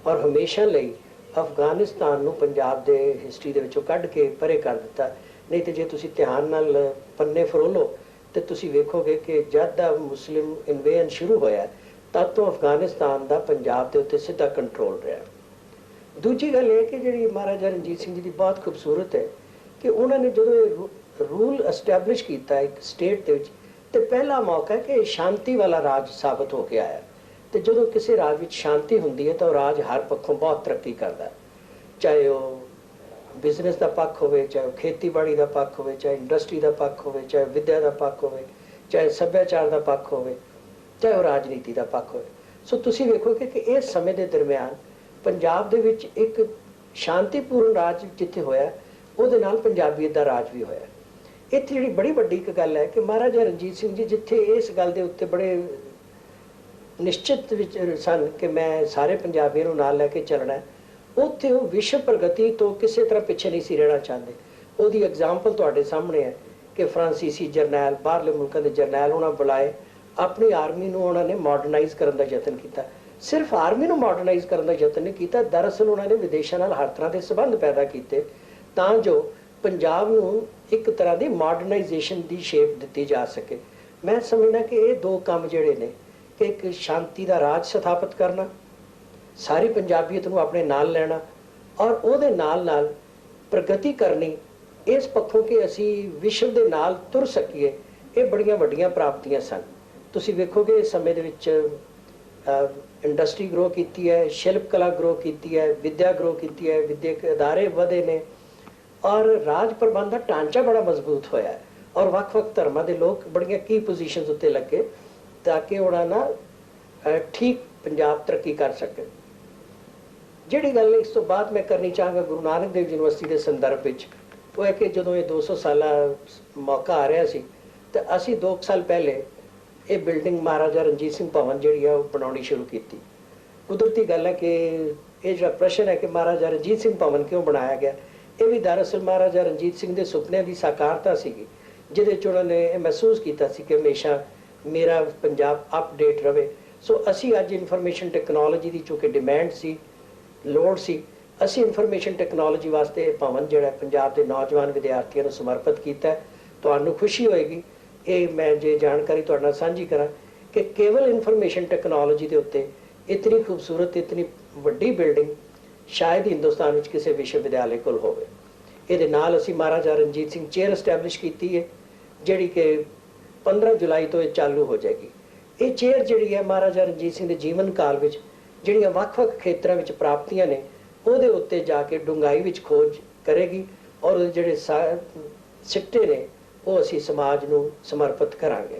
ਔਰ ਹਮੇਸ਼ਾ ਲਈ ਅਫਗਾਨਿਸਤਾਨ ਨੂੰ ਪੰਜਾਬ ਦੇ ਹਿਸਟਰੀ ਦੇ ਵਿੱਚੋਂ ਕੱਢ ਕੇ ਪਰੇ ਕਰ ਦਿੱਤਾ। ਨਹੀਂ ਤੇ ਜੇ ਤੁਸੀਂ ਧਿਆਨ ਨਾਲ ਪੰਨੇ ਫਰੋਲੋ ਤੇ ਤੁਸੀਂ ਵੇਖੋਗੇ ਕਿ ਜਦ ਦਾ ਮੁਸਲਿਮ ਇਨਵੇਜ਼ਨ ਸ਼ੁਰੂ ਹੋਇਆ ਤਦ ਤੋਂ ਅਫਗਾਨਿਸਤਾਨ ਦਾ ਪੰਜਾਬ ਦੇ ਉੱਤੇ ਸਿੱਧਾ ਕੰਟਰੋਲ ਰਿਹਾ। ਦੂਜੀ ਗੱਲ ਇਹ ਕਿ ਜਿਹੜੀ ਮਹਾਰਾਜਾ ਰਣਜੀਤ ਸਿੰਘ ਜੀ ਦੀ ਬਹੁਤ ਖੂਬਸੂਰਤ ਹੈ ਕਿ ਉਹਨਾਂ ਨੇ ਜਦੋਂ ਰੂਲ ਐਸਟੈਬਲਿਸ਼ ਕੀਤਾ ਇੱਕ ਸਟੇਟ ਦੇ ਵਿੱਚ, ਤੇ ਪਹਿਲਾ ਮੌਕਾ ਹੈ ਕਿ ਸ਼ਾਂਤੀ ਵਾਲਾ ਰਾਜ ਸਾਬਤ ਹੋ ਕੇ ਆਇਆ। ਤੇ ਜਦੋਂ ਕਿਸੇ ਰਾਜ ਵਿੱਚ ਸ਼ਾਂਤੀ ਹੁੰਦੀ ਹੈ ਤਾਂ ਉਹ ਰਾਜ ਹਰ ਪੱਖੋਂ ਬਹੁਤ ਤਰੱਕੀ ਕਰਦਾ ਹੈ, ਚਾਹੇ ਉਹ ਬਿਜ਼ਨਸ ਦਾ ਪੱਖ ਹੋਵੇ, ਚਾਹੇ ਉਹ ਖੇਤੀਬਾੜੀ ਦਾ ਪੱਖ ਹੋਵੇ, ਚਾਹੇ ਇੰਡਸਟਰੀ ਦਾ ਪੱਖ ਹੋਵੇ, ਚਾਹੇ ਵਿੱਦਿਆ ਦਾ ਪੱਖ ਹੋਵੇ, ਚਾਹੇ ਸੱਭਿਆਚਾਰ ਦਾ ਪੱਖ ਹੋਵੇ, ਚਾਹੇ ਉਹ ਰਾਜਨੀਤੀ ਦਾ ਪੱਖ ਹੋਵੇ। ਸੋ ਤੁਸੀਂ ਵੇਖੋਗੇ ਕਿ ਇਸ ਸਮੇਂ ਦੇ ਦਰਮਿਆਨ ਪੰਜਾਬ ਦੇ ਵਿੱਚ ਇੱਕ ਸ਼ਾਂਤੀਪੂਰਨ ਰਾਜ ਜਿੱਥੇ ਹੋਇਆ, ਉਹਦੇ ਨਾਲ ਪੰਜਾਬੀਅਤ ਦਾ ਰਾਜ ਵੀ ਹੋਇਆ। ਇੱਥੇ ਜਿਹੜੀ ਬੜੀ ਵੱਡੀ ਇੱਕ ਗੱਲ ਹੈ ਕਿ ਮਹਾਰਾਜਾ ਰਣਜੀਤ ਸਿੰਘ ਜੀ ਜਿੱਥੇ ਇਸ ਗੱਲ ਦੇ ਉੱਤੇ ਬੜੇ ਨਿਸ਼ਚਿਤ ਵਿੱਚ ਸਨ ਕਿ ਮੈਂ ਸਾਰੇ ਪੰਜਾਬੀਆਂ ਨੂੰ ਨਾਲ ਲੈ ਕੇ ਚੱਲਣਾ ਹੈ, ਉੱਥੇ ਉਹ ਵਿਸ਼ਵ ਪ੍ਰਗਤੀ ਤੋਂ ਕਿਸੇ ਤਰ੍ਹਾਂ ਪਿੱਛੇ ਨਹੀਂ ਸੀ ਰਹਿਣਾ ਚਾਹੁੰਦੇ। ਉਹਦੀ ਐਗਜ਼ਾਮਪਲ ਤੁਹਾਡੇ ਸਾਹਮਣੇ ਹੈ ਕਿ ਫਰਾਂਸੀਸੀ ਜਰਨੈਲ, ਬਾਹਰਲੇ ਮੁਲਕਾਂ ਦੇ ਜਰਨੈਲ ਉਹਨਾਂ ਬੁਲਾਏ, ਆਪਣੀ ਆਰਮੀ ਨੂੰ ਉਹਨਾਂ ਨੇ ਮਾਡਰਨਾਈਜ਼ ਕਰਨ ਦਾ ਯਤਨ ਕੀਤਾ। ਸਿਰਫ ਆਰਮੀ ਨੂੰ ਮਾਡਰਨਾਈਜ਼ ਕਰਨ ਦਾ ਯਤਨ ਨਹੀਂ ਕੀਤਾ, ਦਰਅਸਲ ਉਹਨਾਂ ਨੇ ਵਿਦੇਸ਼ਾਂ ਨਾਲ ਹਰ ਤਰ੍ਹਾਂ ਦੇ ਸੰਬੰਧ ਪੈਦਾ ਕੀਤੇ ਤਾਂ ਜੋ ਪੰਜਾਬ ਨੂੰ ਇੱਕ ਤਰ੍ਹਾਂ ਦੀ ਮਾਡਰਨਾਈਜੇਸ਼ਨ ਦੀ ਸ਼ੇਪ ਦਿੱਤੀ ਜਾ ਸਕੇ। ਮੈਂ ਸਮਝਦਾ ਕਿ ਇਹ ਦੋ ਕੰਮ ਜਿਹੜੇ ਨੇ ਕਿ ਇੱਕ ਸ਼ਾਂਤੀ ਦਾ ਰਾਜ ਸਥਾਪਿਤ ਕਰਨਾ, ਸਾਰੀ ਪੰਜਾਬੀਅਤ ਨੂੰ ਆਪਣੇ ਨਾਲ ਲੈਣਾ ਔਰ ਉਹਦੇ ਨਾਲ ਨਾਲ ਪ੍ਰਗਤੀ ਕਰਨੀ, ਇਸ ਪੱਖੋਂ ਕਿ ਅਸੀਂ ਵਿਸ਼ਵ ਦੇ ਨਾਲ ਤੁਰ ਸਕੀਏ, ਇਹ ਬੜੀਆਂ ਵੱਡੀਆਂ ਪ੍ਰਾਪਤੀਆਂ ਸਨ। ਤੁਸੀਂ ਵੇਖੋਗੇ ਇਸ ਸਮੇਂ ਦੇ ਵਿੱਚ ਇੰਡਸਟਰੀ ਗਰੋ ਕੀਤੀ ਹੈ, ਸ਼ਿਲਪ ਕਲਾ ਗਰੋ ਕੀਤੀ ਹੈ, ਵਿੱਦਿਆ ਗਰੋ ਕੀਤੀ ਹੈ, ਵਿਦਿਅਕ ਅਦਾਰੇ ਵਧੇ ਨੇ ਔਰ ਰਾਜ ਪ੍ਰਬੰਧ ਦਾ ਢਾਂਚਾ ਬੜਾ ਮਜ਼ਬੂਤ ਹੋਇਆ ਹੈ ਔਰ ਵੱਖ-ਵੱਖ ਧਰਮਾਂ ਦੇ ਲੋਕ ਬੜੀਆਂ ਕੀ ਪੋਜੀਸ਼ਨਸ ਉੱਤੇ ਲੱਗੇ ਤਾਂ ਕਿ ਉਹਨਾਂ ਨਾਲ ਠੀਕ ਪੰਜਾਬ ਤਰੱਕੀ ਕਰ ਸਕੇ। ਜਿਹੜੀ ਗੱਲ ਇਸ ਤੋਂ ਬਾਅਦ ਮੈਂ ਕਰਨੀ ਚਾਹਾਂਗਾ ਗੁਰੂ ਨਾਨਕ ਦੇਵ ਯੂਨੀਵਰਸਿਟੀ ਦੇ ਸੰਦਰਭ ਵਿੱਚ, ਉਹ ਹੈ ਕਿ ਜਦੋਂ ਇਹ 200 ਸਾਲਾ ਮੌਕਾ ਆ ਰਿਹਾ ਸੀ ਤਾਂ ਅਸੀਂ 2 ਸਾਲ ਪਹਿਲੇ ਇਹ ਬਿਲਡਿੰਗ ਮਹਾਰਾਜਾ ਰਣਜੀਤ ਸਿੰਘ ਭਵਨ ਜਿਹੜੀ ਆ ਉਹ ਬਣਾਉਣੀ ਸ਼ੁਰੂ ਕੀਤੀ। ਕੁਦਰਤੀ ਗੱਲ ਹੈ ਕਿ ਇਹ ਜਿਹੜਾ ਪ੍ਰਸ਼ਨ ਹੈ ਕਿ ਮਹਾਰਾਜਾ ਰਣਜੀਤ ਸਿੰਘ ਭਵਨ ਕਿਉਂ ਬਣਾਇਆ ਗਿਆ, ਇਹ ਵੀ ਦਰਅਸਲ ਮਹਾਰਾਜਾ ਰਣਜੀਤ ਸਿੰਘ ਦੇ ਸੁਪਨਿਆਂ ਦੀ ਸਾਕਾਰਤਾ ਸੀਗੀ, ਜਿਹਦੇ 'ਚ ਉਹਨਾਂ ਨੇ ਇਹ ਮਹਿਸੂਸ ਕੀਤਾ ਸੀ ਕਿ ਹਮੇਸ਼ਾ ਮੇਰਾ ਪੰਜਾਬ ਅਪਡੇਟ ਰਵੇ। ਸੋ ਅਸੀਂ ਅੱਜ ਇਨਫੋਰਮੇਸ਼ਨ ਟੈਕਨੋਲੋਜੀ ਦੀ ਚੂँकि ਡਿਮਾਂਡ ਸੀ, ਲੋੜ ਸੀ, ਅਸੀਂ ਇਨਫੋਰਮੇਸ਼ਨ ਟੈਕਨੋਲੋਜੀ ਵਾਸਤੇ ਇਹ ਭਵਨ ਜਿਹੜਾ ਪੰਜਾਬ ਦੇ ਨੌਜਵਾਨ ਵਿਦਿਆਰਥੀਆਂ ਨੂੰ ਸਮਰਪਿਤ ਕੀਤਾ। ਤੁਹਾਨੂੰ ਖੁਸ਼ੀ ਹੋਏਗੀ ਇਹ ਮੈਂ ਜੇ ਜਾਣਕਾਰੀ ਤੁਹਾਡੇ ਨਾਲ ਸਾਂਝੀ ਕਰਾਂ ਕਿ ਕੇਵਲ ਇਨਫੋਰਮੇਸ਼ਨ ਟੈਕਨੋਲੋਜੀ ਦੇ ਉੱਤੇ ਇਤਨੀ ਖੂਬਸੂਰਤ, ਇਤਨੀ ਵੱਡੀ ਬਿਲਡਿੰਗ ਸ਼ਾਇਦ ਹਿੰਦੁਸਤਾਨ ਵਿੱਚ ਕਿਸੇ ਵਿਸ਼ਵ ਵਿਦਿਆਲੇ ਕੋਲ ਹੋਵੇ। ਇਹਦੇ ਨਾਲ ਅਸੀਂ ਮਹਾਰਾਜਾ ਰਣਜੀਤ ਸਿੰਘ ਚੇਅਰ ਐਸਟੈਬਲਿਸ਼ ਕੀਤੀ ਹੈ, ਜਿਹੜੀ ਕਿ 15 ਜੁਲਾਈ ਤੋਂ ਇਹ ਚਾਲੂ ਹੋ ਜਾਏਗੀ। ਇਹ ਚੇਅਰ ਜਿਹੜੀ ਹੈ ਮਹਾਰਾਜਾ ਰਣਜੀਤ ਸਿੰਘ ਦੇ ਜੀਵਨ ਕਾਲ ਵਿੱਚ ਜਿਹੜੀਆਂ ਵੱਖ-ਵੱਖ ਖੇਤਰਾਂ ਵਿੱਚ ਪ੍ਰਾਪਤੀਆਂ ਨੇ ਉਹਦੇ ਉੱਤੇ ਜਾ ਕੇ ਡੂੰਘਾਈ ਵਿੱਚ ਖੋਜ ਕਰੇਗੀ ਔਰ ਉਹਦੇ ਜਿਹੜੇ ਸਿੱਟੇ ਨੇ ਉਹ ਅਸੀਂ ਸਮਾਜ ਨੂੰ ਸਮਰਪਿਤ ਕਰਾਂਗੇ।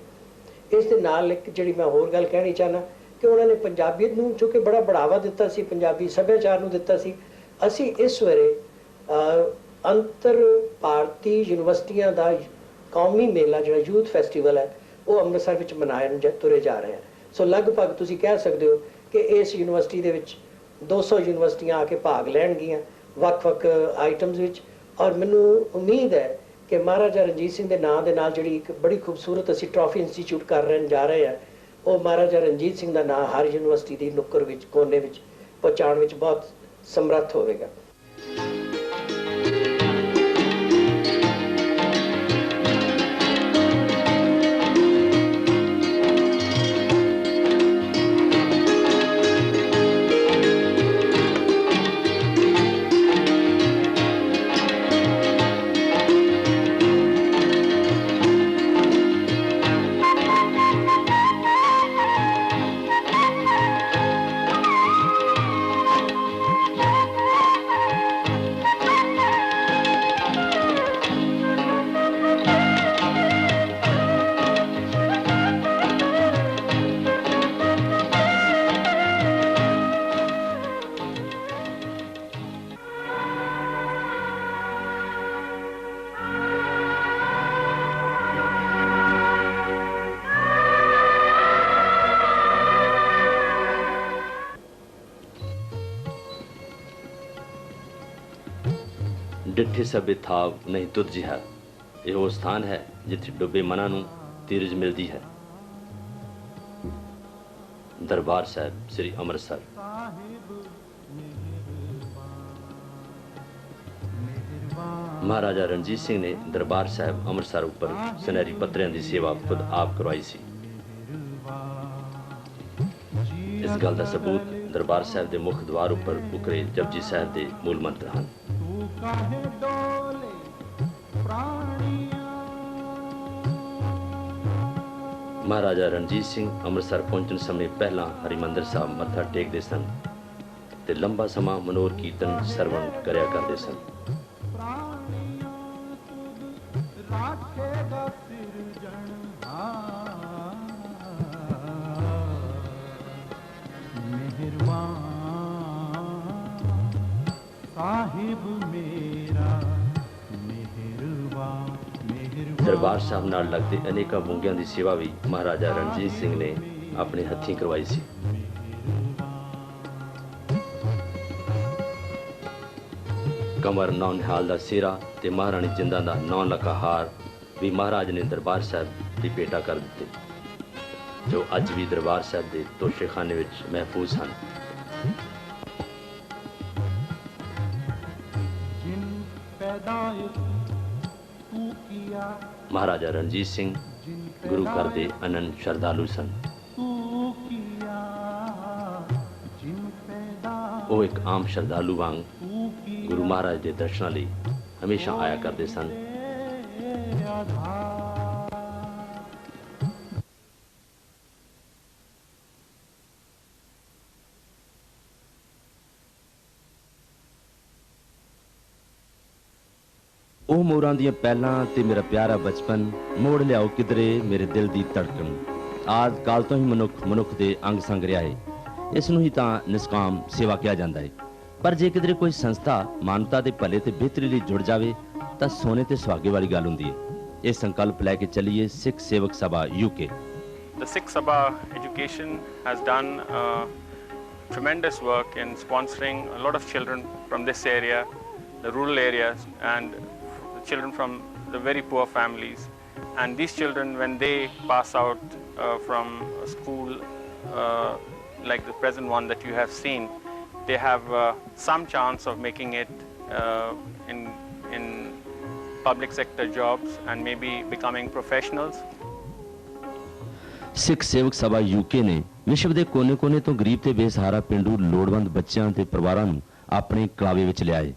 ਇਸ ਦੇ ਨਾਲ ਇੱਕ ਜਿਹੜੀ ਮੈਂ ਹੋਰ ਗੱਲ ਕਹਿਣੀ ਚਾਹੁੰਦਾ ਕਿ ਉਹਨਾਂ ਨੇ ਪੰਜਾਬੀਅਤ ਨੂੰ ਜੋ ਕਿ ਬੜਾ ਬੜਾਵਾ ਦਿੱਤਾ ਸੀ, ਪੰਜਾਬੀ ਸੱਭਿਆਚਾਰ ਨੂੰ ਦਿੱਤਾ ਸੀ। ਅਸੀਂ ਇਸ ਵੇਲੇ ਅੰਤਰ ਭਾਰਤੀ ਯੂਨੀਵਰਸਿਟੀਆਂ ਦਾ ਕੌਮੀ ਮੇਲਾ ਜਿਹੜਾ ਯੂਥ ਫੈਸਟੀਵਲ ਹੈ ਉਹ ਅੰਮ੍ਰਿਤਸਰ ਵਿੱਚ ਮਨਾਉਣ ਤੁਰੇ ਜਾ ਰਹੇ ਹਨ। ਸੋ ਲਗਭਗ ਤੁਸੀਂ ਕਹਿ ਸਕਦੇ ਹੋ ਕਿ ਇਸ ਯੂਨੀਵਰਸਿਟੀ ਦੇ ਵਿੱਚ 200 ਯੂਨੀਵਰਸਿਟੀਆਂ ਆ ਕੇ ਭਾਗ ਲੈਣਗੀਆਂ ਵੱਖ-ਵੱਖ ਆਈਟਮਸ ਵਿੱਚ ਔਰ ਮੈਨੂੰ ਉਮੀਦ ਹੈ ਕਿ ਮਹਾਰਾਜਾ ਰਣਜੀਤ ਸਿੰਘ ਦੇ ਨਾਂ ਦੇ ਨਾਲ ਜਿਹੜੀ ਇੱਕ ਬੜੀ ਖੂਬਸੂਰਤ ਅਸੀਂ ਟਰਾਫੀ ਇੰਸਟੀਚਿਊਟ ਕਰ ਰਹੇ ਜਾ ਰਹੇ ਹਾਂ, ਉਹ ਮਹਾਰਾਜਾ ਰਣਜੀਤ ਸਿੰਘ ਦਾ ਨਾਂ ਹਰ ਯੂਨੀਵਰਸਿਟੀ ਦੀ ਨੁੱਕਰ ਵਿੱਚ, ਕੋਨੇ ਵਿੱਚ ਪਹੁੰਚਾਉਣ ਵਿੱਚ ਬਹੁਤ ਸਮਰੱਥ ਹੋਵੇਗਾ। ਡਿੱਠੇ ਸਭੇ ਥਾਵ ਨਹੀਂ ਤੁਧ ਜਿਹਾ, ਇਹ ਉਹ ਸਥਾਨ ਹੈ ਜਿੱਥੇ ਡੁੱਬੇ ਮਨਾਂ ਨੂੰ ਧੀਰਜ ਮਿਲਦੀ ਹੈ। ਦਰਬਾਰ ਸਾਹਿਬ ਸ੍ਰੀ ਅੰਮ੍ਰਿਤਸਰ। ਮਹਾਰਾਜਾ ਰਣਜੀਤ ਸਿੰਘ ਨੇ ਦਰਬਾਰ ਸਾਹਿਬ ਅੰਮ੍ਰਿਤਸਰ ਉੱਪਰ ਸੁਨਹਿਰੀ ਪੱਤਰਿਆਂ ਦੀ ਸੇਵਾ ਖੁਦ ਆਪ ਕਰਵਾਈ ਸੀ। ਇਸ ਗੱਲ ਦਾ ਸਬੂਤ ਦਰਬਾਰ ਸਾਹਿਬ ਦੇ ਮੁੱਖ ਦੁਆਰ ਉੱਪਰ ਉਕਰੇ ਜਪਜੀ ਸਾਹਿਬ ਦੇ ਮੂਲ ਮੰਤਰ ਹਨ। ਮਹਾਰਾਜਾ ਰਣਜੀਤ ਸਿੰਘ ਅੰਮ੍ਰਿਤਸਰ ਪਹੁੰਚਣ ਸਮੇਂ ਪਹਿਲਾਂ ਹਰਿਮੰਦਰ ਸਾਹਿਬ ਮੱਥਾ ਟੇਕਦੇ ਸਨ ਤੇ ਲੰਬਾ ਸਮਾਂ ਮਨੋਰ ਕੀਰਤਨ ਸਰਵਣ ਕਰਿਆ ਕਰਦੇ ਸਨ। ਦਰਬਾਰ ਸਾਹਿਬ ਨਾਲ ਲੱਗਦੇ ਅਨੇਕਾਂ ਬੁੰਗਿਆਂ ਦੀ ਸੇਵਾ ਵੀ ਮਹਾਰਾਜਾ ਰਣਜੀਤ ਸਿੰਘ ਨੇ ਆਪਣੇ ਹੱਥੀਂ ਕਰਵਾਈ ਸੀ। ਕੰਵਰ ਨੌ ਨਿਹਾਲ ਦਾ ਸਿਹਰਾ ਤੇ ਮਹਾਰਾਣੀ ਜਿੰਦਾਂ ਦਾ 9 ਲੱਖਾ ਹਾਰ ਵੀ ਮਹਾਰਾਜ ਨੇ ਦਰਬਾਰ ਸਾਹਿਬ ਦੀ ਭੇਟਾ ਕਰ ਦਿੱਤੇ, ਜੋ ਅੱਜ ਵੀ ਦਰਬਾਰ ਸਾਹਿਬ ਦੇ ਤੋਸ਼ੇਖਾਨੇ ਵਿੱਚ ਮਹਿਫੂਜ਼ ਹਨ। ਮਹਾਰਾਜਾ ਰਣਜੀਤ ਸਿੰਘ ਗੁਰੂ ਘਰ ਦੇ ਅਨੰਨ ਸ਼ਰਧਾਲੂ ਸਨ। ਉਹ ਇੱਕ ਆਮ ਸ਼ਰਧਾਲੂ ਵਾਂਗ ਗੁਰੂ ਮਹਾਰਾਜ ਦੇ ਦਰਸ਼ਨਾਂ ਲਈ ਹਮੇਸ਼ਾ ਆਇਆ ਕਰਦੇ ਸਨ। ਉਹ ਮੋਰਾਂ ਦੀਆਂ ਪਹਿਲਾਂ ਤੇ ਮੇਰਾ ਪਿਆਰਾ ਬਚਪਨ, ਮੋੜ ਲਿਆਓ ਕਿਧਰੇ ਮੇਰੇ ਦਿਲ ਦੀ ਧੜਕਣ। ਆਦ ਕਾਲ ਤੋਂ ਹੀ ਮਨੁੱਖ ਦੇ ਅੰਗ ਸੰਗ ਰਿਹਾ ਹੈ। ਇਸ ਨੂੰ ਹੀ ਤਾਂ ਨਿਸਕਾਮ ਸੇਵਾ ਕਿਹਾ ਜਾਂਦਾ ਹੈ। ਪਰ ਜੇ ਕਿਧਰੇ ਕੋਈ ਸੰਸਥਾ ਮਾਨਵਤਾ ਦੇ ਭਲੇ ਤੇ ਬਿਹਤਰੀ ਲਈ ਜੁੜ ਜਾਵੇ ਤਾਂ ਸੋਨੇ ਤੇ ਸੁਹਾਗੇ ਵਾਲੀ ਗੱਲ ਹੁੰਦੀ ਹੈ। ਇਹ ਸੰਕਲਪ ਲੈ ਕੇ ਚੱਲੀਏ ਸਿੱਖ ਸੇਵਕ ਸਭਾ UK। The Sikh Sabha Education has done tremendous work in sponsoring a lot of children from this area, the rural areas, and children from the very poor families. And these children, when they pass out from a school like the present one that you have seen, they have some chance of making it in public sector jobs and maybe becoming professionals. ਸਿੱਖ ਸੇਵਕ ਸਭਾ UK ਨੇ ਵਿਸ਼ਵ ਦੇ ਕੋਨੇ-ਕੋਨੇ ਤੋਂ ਗਰੀਬ ਤੇ ਬੇਸਹਾਰਾ ਪਿੰਡੂ ਲੋੜਵੰਦ ਬੱਚਿਆਂ ਤੇ ਪਰਿਵਾਰਾਂ ਨੂੰ ਆਪਣੇ ਕਲਾਵੇ ਵਿੱਚ ਲਿਆ ਹੈ।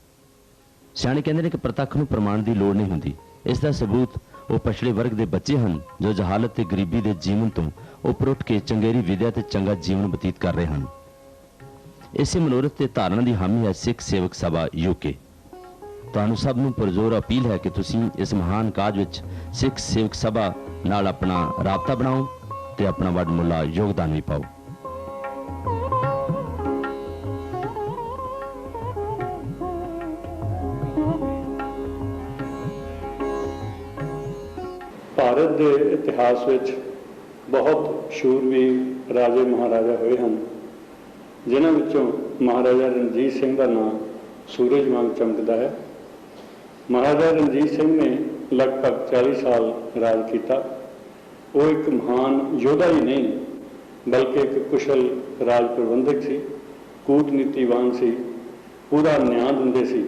ਸਿਆਣੇ ਕਹਿੰਦੇ ਨੇ ਕਿ ਪ੍ਰਤੱਖ ਨੂੰ ਪ੍ਰਮਾਣ ਦੀ ਲੋੜ ਨਹੀਂ ਹੁੰਦੀ। ਇਸ ਦਾ ਸਬੂਤ ਉਹ ਪਛੜੇ ਵਰਗ ਦੇ ਬੱਚੇ ਹਨ ਜੋ ਜਹਾਲਤ ਤੇ ਗਰੀਬੀ ਦੇ ਜੀਵਨ ਤੋਂ ਉੱਪਰ ਉੱਠ ਕੇ ਚੰਗੇਰੀ ਵਿਦਿਆ ਤੇ ਚੰਗਾ ਜੀਵਨ ਬਤੀਤ ਕਰ ਰਹੇ ਹਨ। ਇਸੇ ਮਨੋਰਥ ਤੇ ਧਾਰਨਾ ਦੀ ਹਾਮੀ ਹੈ ਸਿੱਖ ਸੇਵਕ ਸਭਾ UK। ਤੁਹਾਨੂੰ ਸਭ ਨੂੰ ਪੁਰਜ਼ੋਰ ਅਪੀਲ ਹੈ ਕਿ ਤੁਸੀਂ ਇਸ ਮਹਾਨ ਕਾਜ ਵਿੱਚ ਸਿੱਖ ਸੇਵਕ ਸਭਾ ਨਾਲ ਆਪਣਾ ਰਾਬਤਾ ਬਣਾਓ ਤੇ ਆਪਣਾ ਵੱਡਮੁੱਲਾ ਯੋਗਦਾਨ ਵੀ ਪਾਓ। ਭਾਰਤ ਦੇ ਇਤਿਹਾਸ ਵਿੱਚ ਬਹੁਤ ਸ਼ੂਰਵੀਰ ਰਾਜੇ ਮਹਾਰਾਜਾ ਹੋਏ ਹਨ, ਜਿਨ੍ਹਾਂ ਵਿੱਚੋਂ ਮਹਾਰਾਜਾ ਰਣਜੀਤ ਸਿੰਘ ਦਾ ਨਾਮ ਸੂਰਜ ਵਾਂਗ ਚਮਕਦਾ ਹੈ। ਮਹਾਰਾਜਾ ਰਣਜੀਤ ਸਿੰਘ ਨੇ ਲਗਭਗ 40 ਸਾਲ ਰਾਜ ਕੀਤਾ। ਉਹ ਇੱਕ ਮਹਾਨ ਯੋਧਾ ਹੀ ਨਹੀਂ ਬਲਕਿ ਇੱਕ ਕੁਸ਼ਲ ਰਾਜ ਪ੍ਰਬੰਧਕ ਸੀ, ਕੂਟਨੀਤੀਵਾਨ ਸੀ, ਪੂਰਾ ਨਿਆਂ ਦਿੰਦੇ ਸੀ।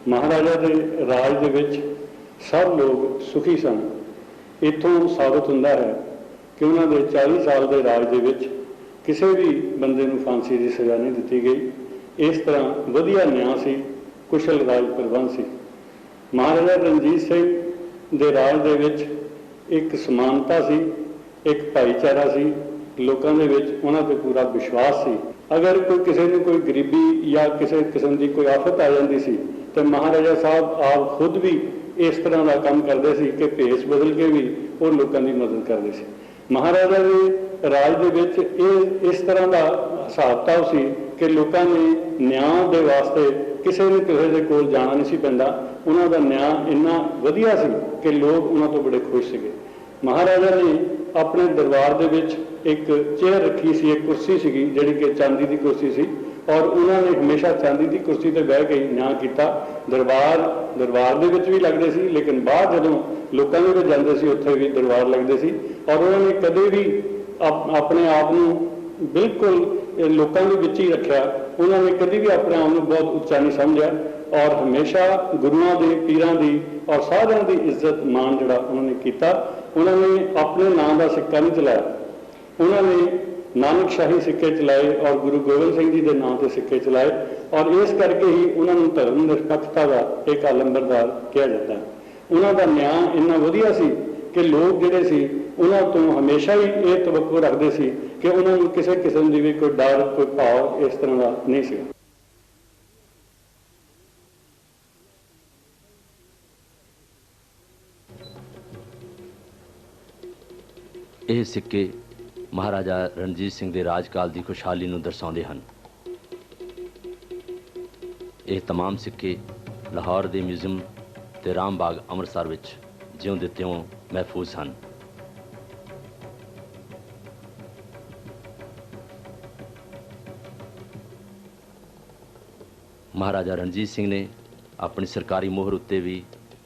ਮਹਾਰਾਜਾ ਦੇ ਰਾਜ ਦੇ ਵਿੱਚ ਸਭ ਲੋਕ ਸੁਖੀ ਸਨ। ਇੱਥੋਂ ਸਾਬਤ ਹੁੰਦਾ ਹੈ ਕਿ ਉਹਨਾਂ ਦੇ 40 ਸਾਲ ਦੇ ਰਾਜ ਦੇ ਵਿੱਚ ਕਿਸੇ ਵੀ ਬੰਦੇ ਨੂੰ ਫਾਂਸੀ ਦੀ ਸਜ਼ਾ ਨਹੀਂ ਦਿੱਤੀ ਗਈ। ਇਸ ਤਰ੍ਹਾਂ ਵਧੀਆ ਨਿਆਂ ਸੀ, ਕੁਸ਼ਲ ਰਾਜ ਪ੍ਰਬੰਧ ਸੀ। ਮਹਾਰਾਜਾ ਰਣਜੀਤ ਸਿੰਘ ਦੇ ਰਾਜ ਦੇ ਵਿੱਚ ਇੱਕ ਸਮਾਨਤਾ ਸੀ, ਇੱਕ ਭਾਈਚਾਰਾ ਸੀ, ਲੋਕਾਂ ਦੇ ਵਿੱਚ ਉਹਨਾਂ ਤੇ ਪੂਰਾ ਵਿਸ਼ਵਾਸ ਸੀ। ਅਗਰ ਕੋਈ ਕਿਸੇ ਨੂੰ ਕੋਈ ਗਰੀਬੀ ਜਾਂ ਕਿਸੇ ਕਿਸਮ ਦੀ ਕੋਈ ਆਫਤ ਆ ਜਾਂਦੀ ਸੀ ਤਾਂ ਮਹਾਰਾਜਾ ਸਾਹਿਬ ਆਪ ਖੁਦ ਵੀ ਇਸ ਤਰ੍ਹਾਂ ਦਾ ਕੰਮ ਕਰਦੇ ਸੀ ਕਿ ਭੇਸ ਬਦਲ ਕੇ ਵੀ ਉਹ ਲੋਕਾਂ ਦੀ ਮਦਦ ਕਰਦੇ ਸੀ। ਮਹਾਰਾਜਾ ਦੇ ਰਾਜ ਦੇ ਵਿੱਚ ਇਹ ਇਸ ਤਰ੍ਹਾਂ ਦਾ ਹਿਸਾਬ-ਕਿਤਾਬ ਸੀ ਕਿ ਲੋਕਾਂ ਨੇ ਨਿਆਂ ਦੇ ਵਾਸਤੇ ਕਿਸੇ ਨੂੰ ਕਿਸੇ ਦੇ ਕੋਲ ਜਾਣਾ ਨਹੀਂ ਸੀ ਪੈਂਦਾ। ਉਹਨਾਂ ਦਾ ਨਿਆਂ ਇੰਨਾ ਵਧੀਆ ਸੀ ਕਿ ਲੋਕ ਉਹਨਾਂ ਤੋਂ ਬੜੇ ਖੁਸ਼ ਸੀਗੇ। ਮਹਾਰਾਜਾ ਨੇ ਆਪਣੇ ਦਰਬਾਰ ਦੇ ਵਿੱਚ ਇੱਕ ਚੇਅਰ ਰੱਖੀ ਸੀ, ਇੱਕ ਕੁਰਸੀ ਸੀਗੀ ਜਿਹੜੀ ਕਿ ਚਾਂਦੀ ਦੀ ਕੁਰਸੀ ਸੀ, ਔਰ ਉਹਨਾਂ ਨੇ ਹਮੇਸ਼ਾ ਚਾਂਦੀ ਦੀ ਕੁਰਸੀ ਤੇ ਬਹਿ ਕੇ ਨਿਆਂ ਕੀਤਾ। ਦਰਬਾਰ ਦੇ ਵਿੱਚ ਵੀ ਲੱਗਦੇ ਸੀ, ਲੇਕਿਨ ਬਾਹਰ ਜਦੋਂ ਲੋਕਾਂ ਦੇ ਵਿੱਚ ਜਾਂਦੇ ਸੀ ਉੱਥੇ ਵੀ ਦਰਬਾਰ ਲੱਗਦੇ ਸੀ। ਔਰ ਉਹਨਾਂ ਨੇ ਕਦੇ ਵੀ ਆਪਣੇ ਆਪ ਨੂੰ ਬਿਲਕੁਲ ਲੋਕਾਂ ਦੇ ਵਿੱਚ ਹੀ ਰੱਖਿਆ। ਉਹਨਾਂ ਨੇ ਕਦੇ ਵੀ ਆਪਣੇ ਆਪ ਨੂੰ ਬਹੁਤ ਉੱਚਾ ਨਹੀਂ ਸਮਝਿਆ ਔਰ ਹਮੇਸ਼ਾ ਗੁਰੂਆਂ ਦੇ, ਪੀਰਾਂ ਦੀ ਔਰ ਸਾਰਿਆਂ ਦੀ ਇੱਜ਼ਤ ਮਾਣ ਜਿਹੜਾ ਉਹਨਾਂ ਨੇ ਕੀਤਾ। ਉਹਨਾਂ ਨੇ ਆਪਣੇ ਨਾਂ ਦਾ ਸਿੱਕਾ ਨਹੀਂ ਚਲਾਇਆ, ਉਹਨਾਂ ਨੇ ਨਾਨਕਸ਼ਾਹੀ ਸਿੱਕੇ ਚਲਾਏ ਔਰ ਗੁਰੂ ਗੋਬਿੰਦ ਸਿੰਘ ਜੀ ਦੇ ਨਾਂ ਤੇ ਸਿੱਕੇ ਚਲਾਏ। ਔਰ ਇਸ ਕਰਕੇ ਹੀ ਉਹਨਾਂ ਨੂੰ ਧਰਮ ਨਿਰਪੱਖਤਾ ਦਾ ਇੱਕ ਆਲਮਬਰਦਾਰ ਕਿਹਾ ਜਾਂਦਾ ਹੈ। ਉਹਨਾਂ ਦਾ ਨਿਆਂ ਇੰਨਾ ਵਧੀਆ ਸੀ ਕਿ ਲੋਕ ਜਿਹੜੇ ਸੀ ਉਹਨਾਂ ਤੋਂ ਹਮੇਸ਼ਾ ਹੀ ਇਹ ਤਵੱਕੋ ਰੱਖਦੇ ਸੀ ਕਿ ਉਹਨਾਂ ਨੂੰ ਕਿਸੇ ਕਿਸਮ ਦੀ ਵੀ ਕੋਈ ਡਰ, ਕੋਈ ਭਾਵ ਇਸ ਤਰ੍ਹਾਂ ਦਾ ਨਹੀਂ ਸੀ। ਇਹ ਸਿੱਕੇ ਮਹਾਰਾਜਾ ਰਣਜੀਤ ਸਿੰਘ ਦੇ ਰਾਜਕਾਲ ਦੀ ਖੁਸ਼ਹਾਲੀ ਨੂੰ ਦਰਸਾਉਂਦੇ ਹਨ। ਇਹ तमाम ਸਿੱਕੇ ਲਾਹੌਰ ਦੇ ਮਿਊਜ਼ੀਅਮ ਤੇ ਰਾਮਬਾਗ ਅੰਮ੍ਰਿਤਸਰ ਵਿੱਚ ਜਿਉਂ ਦੇ ਤਿਉਂ ਮਹਿਫੂਜ਼ ਹਨ। ਮਹਾਰਾਜਾ ਰਣਜੀਤ ਸਿੰਘ ਨੇ ਆਪਣੀ ਸਰਕਾਰੀ ਮੋਹਰ ਉੱਤੇ ਵੀ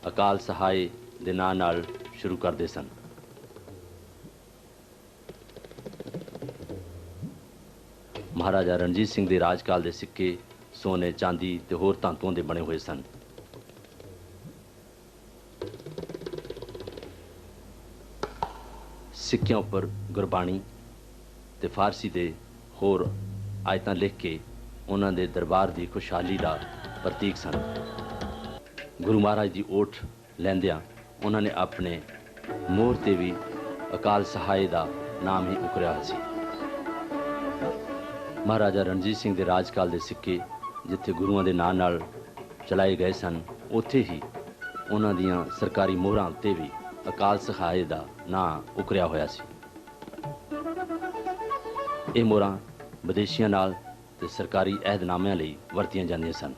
ਅਕਾਲ ਸਹਾਇ ਦੇ ਨਾਂ ਨਾਲ ਸ਼ੁਰੂ ਕਰਦੇ ਸਨ। ਮਹਾਰਾਜਾ ਰਣਜੀਤ ਸਿੰਘ ਦੇ ਰਾਜਕਾਲ ਦੇ ਸਿੱਕੇ ਸੋਨੇ, ਚਾਂਦੀ ਤੇ ਹੋਰ ਧਾਤੂਆਂ ਦੇ ਬਣੇ ਹੋਏ ਸਨ। ਸਿੱਕਿਆਂ ਉੱਪਰ ਗੁਰਬਾਣੀ ਤੇ ਫਾਰਸੀ ਦੇ ਹੋਰ ਆਇਤਾਂ ਲਿਖ ਕੇ ਉਹਨਾਂ ਦੇ ਦਰਬਾਰ ਦੀ ਖੁਸ਼ਹਾਲੀ ਦਾ ਪ੍ਰਤੀਕ ਸਨ। ਗੁਰੂ ਮਹਾਰਾਜ ਦੀ ਓਟ ਲੈਂਦਿਆਂ ਉਹਨਾਂ ਨੇ ਆਪਣੇ ਮੋਹਰ ਤੇ ਵੀ ਅਕਾਲ ਸਹਾਇ ਦਾ ਨਾਮ ਹੀ ਉਕਰਿਆ ਹੋਇਆ ਸੀ। ਮਹਾਰਾਜਾ ਰਣਜੀਤ ਸਿੰਘ ਦੇ ਰਾਜਕਾਲ ਦੇ ਸਿੱਕੇ ਜਿੱਥੇ ਗੁਰੂਆਂ ਦੇ ਨਾਂ ਨਾਲ ਚਲਾਏ ਗਏ ਸਨ, ਉੱਥੇ ਹੀ ਉਹਨਾਂ ਦੀਆਂ ਸਰਕਾਰੀ ਮੋਹਰਾਂ ਉੱਤੇ ਵੀ ਅਕਾਲ ਸਹਾਇ ਦਾ ਨਾਂ ਉਕਰਿਆ ਹੋਇਆ ਸੀ। ਇਹ ਮੋਹਰਾਂ ਵਿਦੇਸ਼ੀਆਂ ਨਾਲ ਤੇ ਸਰਕਾਰੀ ਅਹਿਦਨਾਮਿਆਂ ਲਈ ਵਰਤੀਆਂ ਜਾਂਦੀਆਂ ਸਨ।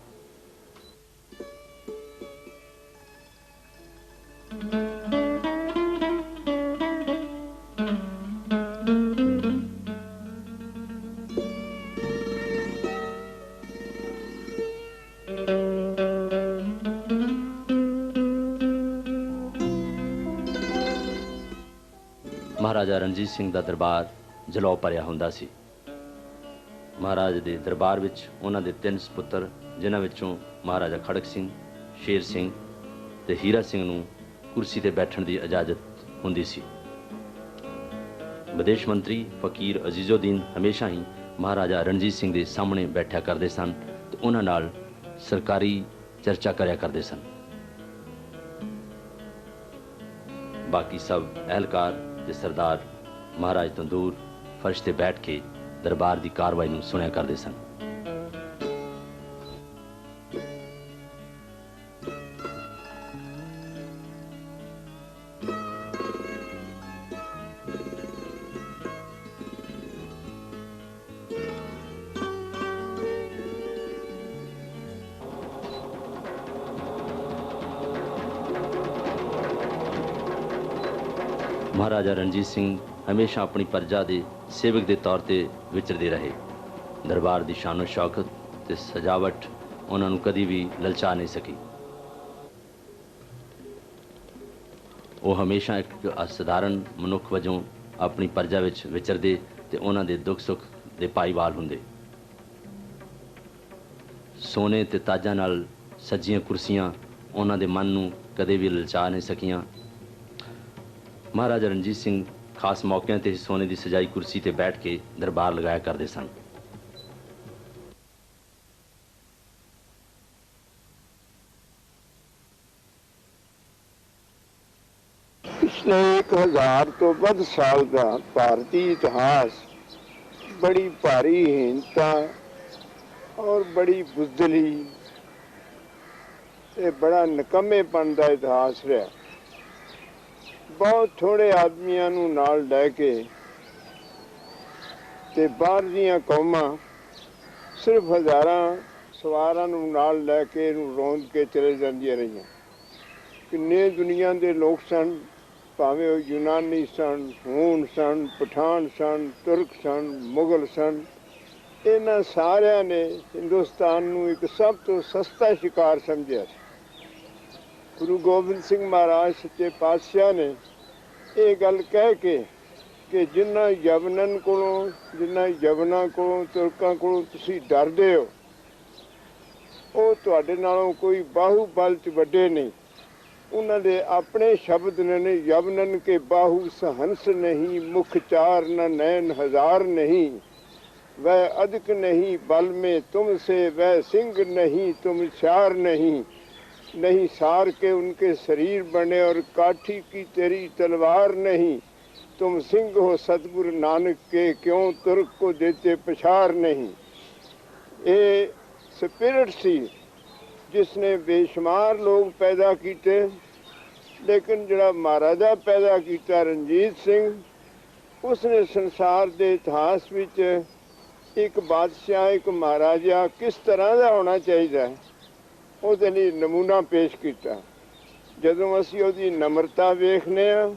ਮਹਾਰਾਜਾ ਰਣਜੀਤ ਸਿੰਘ ਦਾ ਦਰਬਾਰ ਜਲੌ ਭਰਿਆ ਹੁੰਦਾ ਸੀ। ਮਹਾਰਾਜ ਦੇ ਦਰਬਾਰ ਵਿੱਚ ਉਹਨਾਂ ਦੇ 3 ਸਪੁੱਤਰ, ਜਿਨ੍ਹਾਂ ਵਿੱਚੋਂ ਮਹਾਰਾਜਾ ਖੜਕ ਸਿੰਘ, ਸ਼ੇਰ ਸਿੰਘ ਤੇ ਹੀਰਾ ਸਿੰਘ ਨੂੰ ਕੁਰਸੀ ਤੇ ਬੈਠਣ ਦੀ ਇਜਾਜ਼ਤ ਹੁੰਦੀ ਸੀ। ਵਿਦੇਸ਼ ਮੰਤਰੀ ਫਕੀਰ ਅਜ਼ੀਜ਼ੁਦੀਨ ਹਮੇਸ਼ਾ ਹੀ ਮਹਾਰਾਜਾ ਰਣਜੀਤ ਸਿੰਘ ਦੇ ਸਾਹਮਣੇ ਬੈਠਿਆ ਕਰਦੇ ਸਨ ਤੇ ਉਹਨਾਂ ਨਾਲ ਸਰਕਾਰੀ ਚਰਚਾ ਕਰਿਆ ਕਰਦੇ ਸਨ। ਬਾਕੀ ਸਭ ਅਹਿਲਕਾਰ ਤੇ ਸਰਦਾਰ ਮਹਾਰਾਜ ਤੋਂ ਦੂਰ ਫਰਸ਼ ਤੇ ਬੈਠ ਕੇ ਦਰਬਾਰ ਦੀ ਕਾਰਵਾਈ ਨੂੰ ਸੁਣਿਆ ਕਰਦੇ ਸਨ। ਮਹਾਰਾਜਾ ਰਣਜੀਤ ਸਿੰਘ ਹਮੇਸ਼ਾ ਆਪਣੀ ਪ੍ਰਜਾ ਦੇ ਸੇਵਕ ਦੇ ਤੌਰ ਤੇ ਵਿਚਰਦੇ ਰਹੇ। ਦਰਬਾਰ ਦੀ ਸ਼ਾਨੋ ਸ਼ੌਕਤ ਤੇ ਸਜਾਵਟ ਉਹਨਾਂ ਨੂੰ ਕਦੀ ਵੀ ਲਲਚਾ ਨਹੀਂ ਸਕੀ। ਉਹ ਹਮੇਸ਼ਾ ਇੱਕ ਅਸਾਧਾਰਨ ਮਨੁੱਖ ਵਜੋਂ ਆਪਣੀ ਪ੍ਰਜਾ ਵਿੱਚ ਵਿਚਰਦੇ ਤੇ ਉਹਨਾਂ ਦੇ ਦੁੱਖ ਸੁੱਖ ਦੇ ਭਾਈਵਾਲ ਹੁੰਦੇ। ਸੋਨੇ ਤੇ ਤਾਜਾਂ ਨਾਲ ਸਜੀਆਂ ਕੁਰਸੀਆਂ ਉਹਨਾਂ ਦੇ ਮਨ ਨੂੰ ਕਦੇ ਵੀ ਲਲਚਾ ਨਹੀਂ ਸਕੀਆਂ। ਮਹਾਰਾਜਾ ਰਣਜੀਤ ਸਿੰਘ ਖਾਸ ਮੌਕਿਆਂ ਤੇ ਸੋਨੇ ਦੀ ਸਜਾਈ ਕੁਰਸੀ ਤੇ ਬੈਠ ਕੇ ਦਰਬਾਰ ਲਗਾਇਆ ਕਰਦੇ ਸਨ। पिछले 1000 ਤੋਂ ਵੱਧ ਸਾਲ ਦਾ ਭਾਰਤੀ ਇਤਿਹਾਸ ਬੜੀ ਭਾਰੀ ਹੀਨਤਾ ਔਰ ਬੜੀ ਬੁਜ਼ਦਲੀ ਤੇ ਬੜਾ ਨਿਕੰਮੇਪਣ ਦਾ ਇਤਿਹਾਸ ਰਿਹਾ। ਬਹੁਤ ਥੋੜੇ ਆਦਮੀਆਂ ਨੂੰ ਨਾਲ ਲੈ ਕੇ ਤੇ ਬਾਹਰ ਦੀਆਂ ਕੌਮਾਂ ਸਿਰਫ ਹਜ਼ਾਰਾਂ ਸਵਾਰਾਂ ਨੂੰ ਨਾਲ ਲੈ ਕੇ ਇਹਨੂੰ ਰੋਂਦ ਕੇ ਚਲੇ ਜਾਂਦੀਆਂ ਰਹੀਆਂ। ਕਿੰਨੇ ਦੁਨੀਆ ਦੇ ਲੋਕ ਸਨ, ਭਾਵੇਂ ਉਹ ਯੂਨਾਨੀ ਸਨ, ਹੂਣ ਸਨ, ਪਠਾਨ ਸਨ, ਤੁਰਕ ਸਨ, ਮੁਗਲ ਸਨ। ਇਹਨਾਂ ਸਾਰਿਆਂ ਨੇ ਹਿੰਦੁਸਤਾਨ ਨੂੰ ਇੱਕ ਸਭ ਤੋਂ ਸਸਤਾ ਸ਼ਿਕਾਰ ਸਮਝਿਆ ਸੀ। ਗੁਰੂ ਗੋਬਿੰਦ ਸਿੰਘ ਮਹਾਰਾਜ ਸੱਚੇ ਪਾਤਸ਼ਾਹ ਨੇ ਇਹ ਗੱਲ ਕਹਿ ਕੇ ਕਿ ਜਿਨ੍ਹਾਂ ਯਵਨਾਂ ਕੋਲੋਂ ਤੁਰਕਾਂ ਕੋਲੋਂ ਤੁਸੀਂ ਡਰਦੇ ਹੋ, ਉਹ ਤੁਹਾਡੇ ਨਾਲੋਂ ਕੋਈ ਬਾਹੂਬਲ 'ਚ ਵੱਡੇ ਨਹੀਂ। ਉਹਨਾਂ ਦੇ ਆਪਣੇ ਸ਼ਬਦ ਨੇ, ਯਵਨਨ ਕੇ ਬਾਹੂ ਸਹੰਸ ਨਹੀਂ, ਮੁਖ ਚਾਰ ਨ ਨੈਨ ਹਜ਼ਾਰ ਨਹੀਂ, वह अधिक नहीं बल में तुमसे, वह सिंह नहीं तुम चार नहीं, नहीं सार के उनके शरीर बने और काठी की तेरी तलवार नहीं, तुम सिंह हो सतगुरु नानक के, क्यों तुर्क को देते पछाड़ नहीं। ये स्पिरिट सी जिसने बेशुमार लोग पैदा किए, लेकिन जड़ा महाराजा पैदा किया रणजीत सिंह, उसने संसार के इतिहास विच एक बादशाह एक महाराजा किस तरह का होना चाहिए ਉਹਦੇ ਲਈ नमूना पेश किया। ਜਦੋਂ ਅਸੀਂ ਉਹਦੀ नम्रता ਵੇਖਨੇ ਆ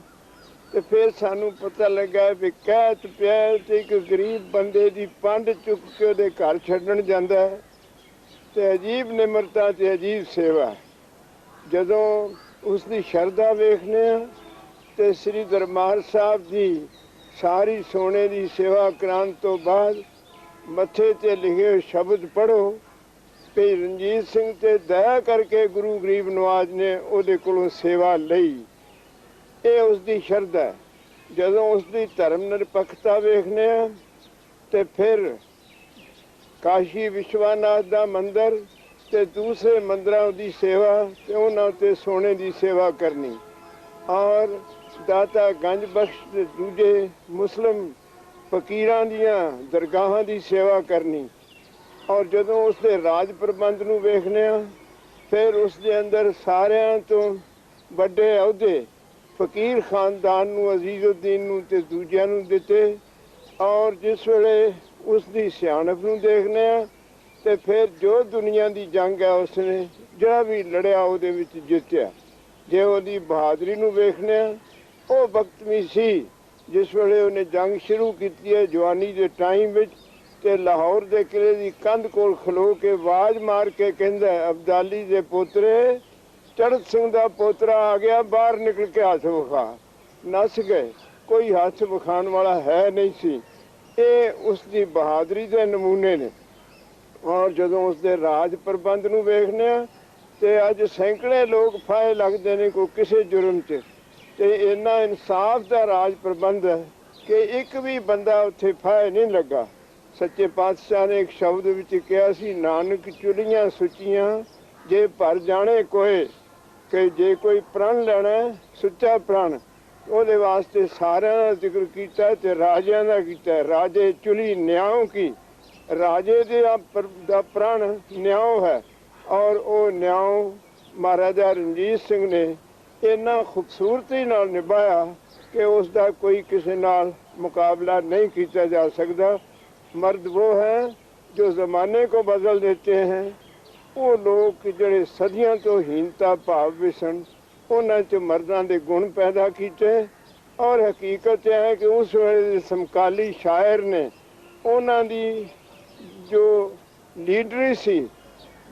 ਤੇ ਫਿਰ ਸਾਨੂੰ ਪਤਾ ਲੱਗਾ ਵੀ ਕਹਿਤ ਪਿਆ ਤੇ ਇੱਕ ਗਰੀਬ ਬੰਦੇ ਦੀ ਪੰਡ ਚੁੱਕ ਕੇ ਉਹਦੇ ਘਰ ਛੱਡਣ ਜਾਂਦਾ ਹੈ ਤੇ ਅਜੀਬ ਨਿਮਰਤਾ ਤੇ ਅਜੀਬ ਸੇਵਾ। ਜਦੋਂ ਉਸ ਦੀ ਸ਼ਰਧਾ ਵੇਖਨੇ ਆ ਤੇ ਸ੍ਰੀ ਦਰਬਾਰ ਸਾਹਿਬ ਦੀ ਸਾਰੀ ਸੋਨੇ ਦੀ ਸੇਵਾ ਕਰਾਉਣ ਤੋਂ ਬਾਅਦ ਮੱਥੇ ਤੇ ਲਿਖੇ ਹੋਏ ਸ਼ਬਦ ਪੜ੍ਹੋ ਵੀ ਰਣਜੀਤ ਸਿੰਘ ਤੇ ਦਇਆ ਕਰਕੇ ਗੁਰੂ ਗਰੀਬ ਨਵਾਜ ਨੇ ਉਹਦੇ ਕੋਲੋਂ ਸੇਵਾ ਲਈ। ਇਹ ਉਸ ਦੀ ਸ਼ਰਧਾ ਹੈ। ਜਦੋਂ ਉਸ ਦੀ ਧਰਮ ਨਿਰਪੱਖਤਾ ਵੇਖਨੇ ਆ ਤੇ ਫਿਰ ਕਾਸ਼ੀ ਵਿਸ਼ਵਨਾਥ ਦਾ ਮੰਦਰ ਤੇ ਦੂਸਰੇ ਮੰਦਰਾਂ ਦੀ ਸੇਵਾ ਤੇ ਉਹਨਾਂ ਉੱਤੇ ਸੋਨੇ ਦੀ ਸੇਵਾ ਕਰਨੀ, ਔਰ ਦਾਤਾ ਗੰਜ ਬਖਸ਼ ਤੇ ਦੂਜੇ ਮੁਸਲਿਮ ਫਕੀਰਾਂ ਦੀਆਂ ਦਰਗਾਹਾਂ ਦੀ ਸੇਵਾ ਕਰਨੀ। ਔਰ ਜਦੋਂ ਉਸਦੇ ਰਾਜ ਪ੍ਰਬੰਧ ਨੂੰ ਵੇਖਨੇ ਆ ਫਿਰ ਉਸਦੇ ਅੰਦਰ ਸਾਰਿਆਂ ਤੋਂ ਵੱਡੇ ਅਹੁਦੇ ਫਕੀਰ ਖਾਨਦਾਨ ਨੂੰ, ਅਜ਼ੀਜ਼ੁਦੀਨ ਨੂੰ ਤੇ ਦੂਜਿਆਂ ਨੂੰ ਦਿੱਤੇ। ਔਰ ਜਿਸ ਵੇਲੇ ਉਸ ਦੀ ਸਿਆਣਪ ਨੂੰ ਦੇਖਨੇ ਆ ਤੇ ਫਿਰ ਜੋ ਦੁਨੀਆ ਦੀ ਜੰਗ ਹੈ ਉਸਨੇ ਜਿਹੜਾ ਵੀ ਲੜਿਆ ਉਹਦੇ ਵਿੱਚ ਜਿੱਤਿਆ। ਜੇ ਉਹਦੀ ਬਹਾਦਰੀ ਨੂੰ ਵੇਖਨੇ ਆ, ਉਹ ਵਕਤ ਵੀ ਸੀ ਜਿਸ ਵੇਲੇ ਉਹਨੇ ਜੰਗ ਸ਼ੁਰੂ ਕੀਤੀ ਹੈ ਜਵਾਨੀ ਦੇ ਟਾਈਮ ਵਿੱਚ, ਤੇ ਲਾਹੌਰ ਦੇ ਕਿਲੇ ਦੀ ਕੰਧ ਕੋਲ ਖਲੋ ਕੇ ਆਵਾਜ਼ ਮਾਰ ਕੇ ਕਹਿੰਦਾ ਅਬਦਾਲੀ ਦੇ ਪੋਤਰੇ, ਚੜ੍ਹਤ ਸਿੰਘ ਦਾ ਪੋਤਰਾ ਆ ਗਿਆ, ਬਾਹਰ ਨਿਕਲ ਕੇ ਹੱਥ ਵਿਖਾ। ਨੱਸ ਗਏ, ਕੋਈ ਹੱਥ ਵਿਖਾਉਣ ਵਾਲਾ ਹੈ ਨਹੀਂ ਸੀ। ਇਹ ਉਸ ਦੀ ਬਹਾਦਰੀ ਦੇ ਨਮੂਨੇ ਨੇ। ਔਰ ਜਦੋਂ ਉਸਦੇ ਰਾਜ ਪ੍ਰਬੰਧ ਨੂੰ ਵੇਖਦੇ ਆ ਤੇ ਅੱਜ ਸੈਂਕੜੇ ਲੋਕ ਫਾਹੇ ਲੱਗਦੇ ਨੇ ਕੋਈ ਕਿਸੇ ਜੁਰਮ 'ਚ, ਤੇ ਇੰਨਾ ਇਨਸਾਫ ਦਾ ਰਾਜ ਪ੍ਰਬੰਧ ਹੈ ਕਿ ਇੱਕ ਵੀ ਬੰਦਾ ਉੱਥੇ ਫਾਹੇ ਨਹੀਂ ਲੱਗਾ। ਸੱਚੇ ਪਾਤਸ਼ਾਹ ਨੇ ਇੱਕ ਸ਼ਬਦ ਵਿੱਚ ਕਿਹਾ ਸੀ, ਨਾਨਕ ਚੁਲੀਆਂ ਸੁੱਚੀਆਂ ਜੇ ਭਰ ਜਾਣੇ ਕੋਏ, ਕਿ ਜੇ ਕੋਈ ਪ੍ਰਣ ਲੈਣਾ ਸੁੱਚਾ ਪ੍ਰਣ, ਉਹਦੇ ਵਾਸਤੇ ਸਾਰਿਆਂ ਦਾ ਜ਼ਿਕਰ ਕੀਤਾ ਤੇ ਰਾਜਿਆਂ ਦਾ ਕੀਤਾ। ਰਾਜੇ ਚੁਲੀ ਨਿਆਉ ਕੀ, ਰਾਜੇ ਦਾ ਪ੍ਰਣ ਨਿਆਉ ਹੈ, ਔਰ ਉਹ ਨਿਆਉ ਮਹਾਰਾਜਾ ਰਣਜੀਤ ਸਿੰਘ ਨੇ ਇੰਨਾ ਖੂਬਸੂਰਤੀ ਨਾਲ ਨਿਭਾਇਆ ਕਿ ਉਸ ਦਾ ਕੋਈ ਕਿਸੇ ਨਾਲ ਮੁਕਾਬਲਾ ਨਹੀਂ ਕੀਤਾ ਜਾ ਸਕਦਾ। मर्द वो हैं जो ज़माने को बदल देते हैं। वो लोग ਜਿਹੜੇ ਸਦੀਆਂ ਤੋਂ ਹੀਨਤਾ ਭਾਵ ਵਿਸਣ ਉਹਨਾਂ 'ਚ ਮਰਦਾਂ ਦੇ ਗੁਣ ਪੈਦਾ ਕੀਤੇ। ਔਰ ਹਕੀਕਤ ਇਹ ਹੈ ਕਿ ਉਸ ਵੇਲੇ ਦੇ ਸਮਕਾਲੀ ਸ਼ਾਇਰ ਨੇ ਉਹਨਾਂ ਦੀ ਜੋ ਲੀਡਰੀ ਸੀ,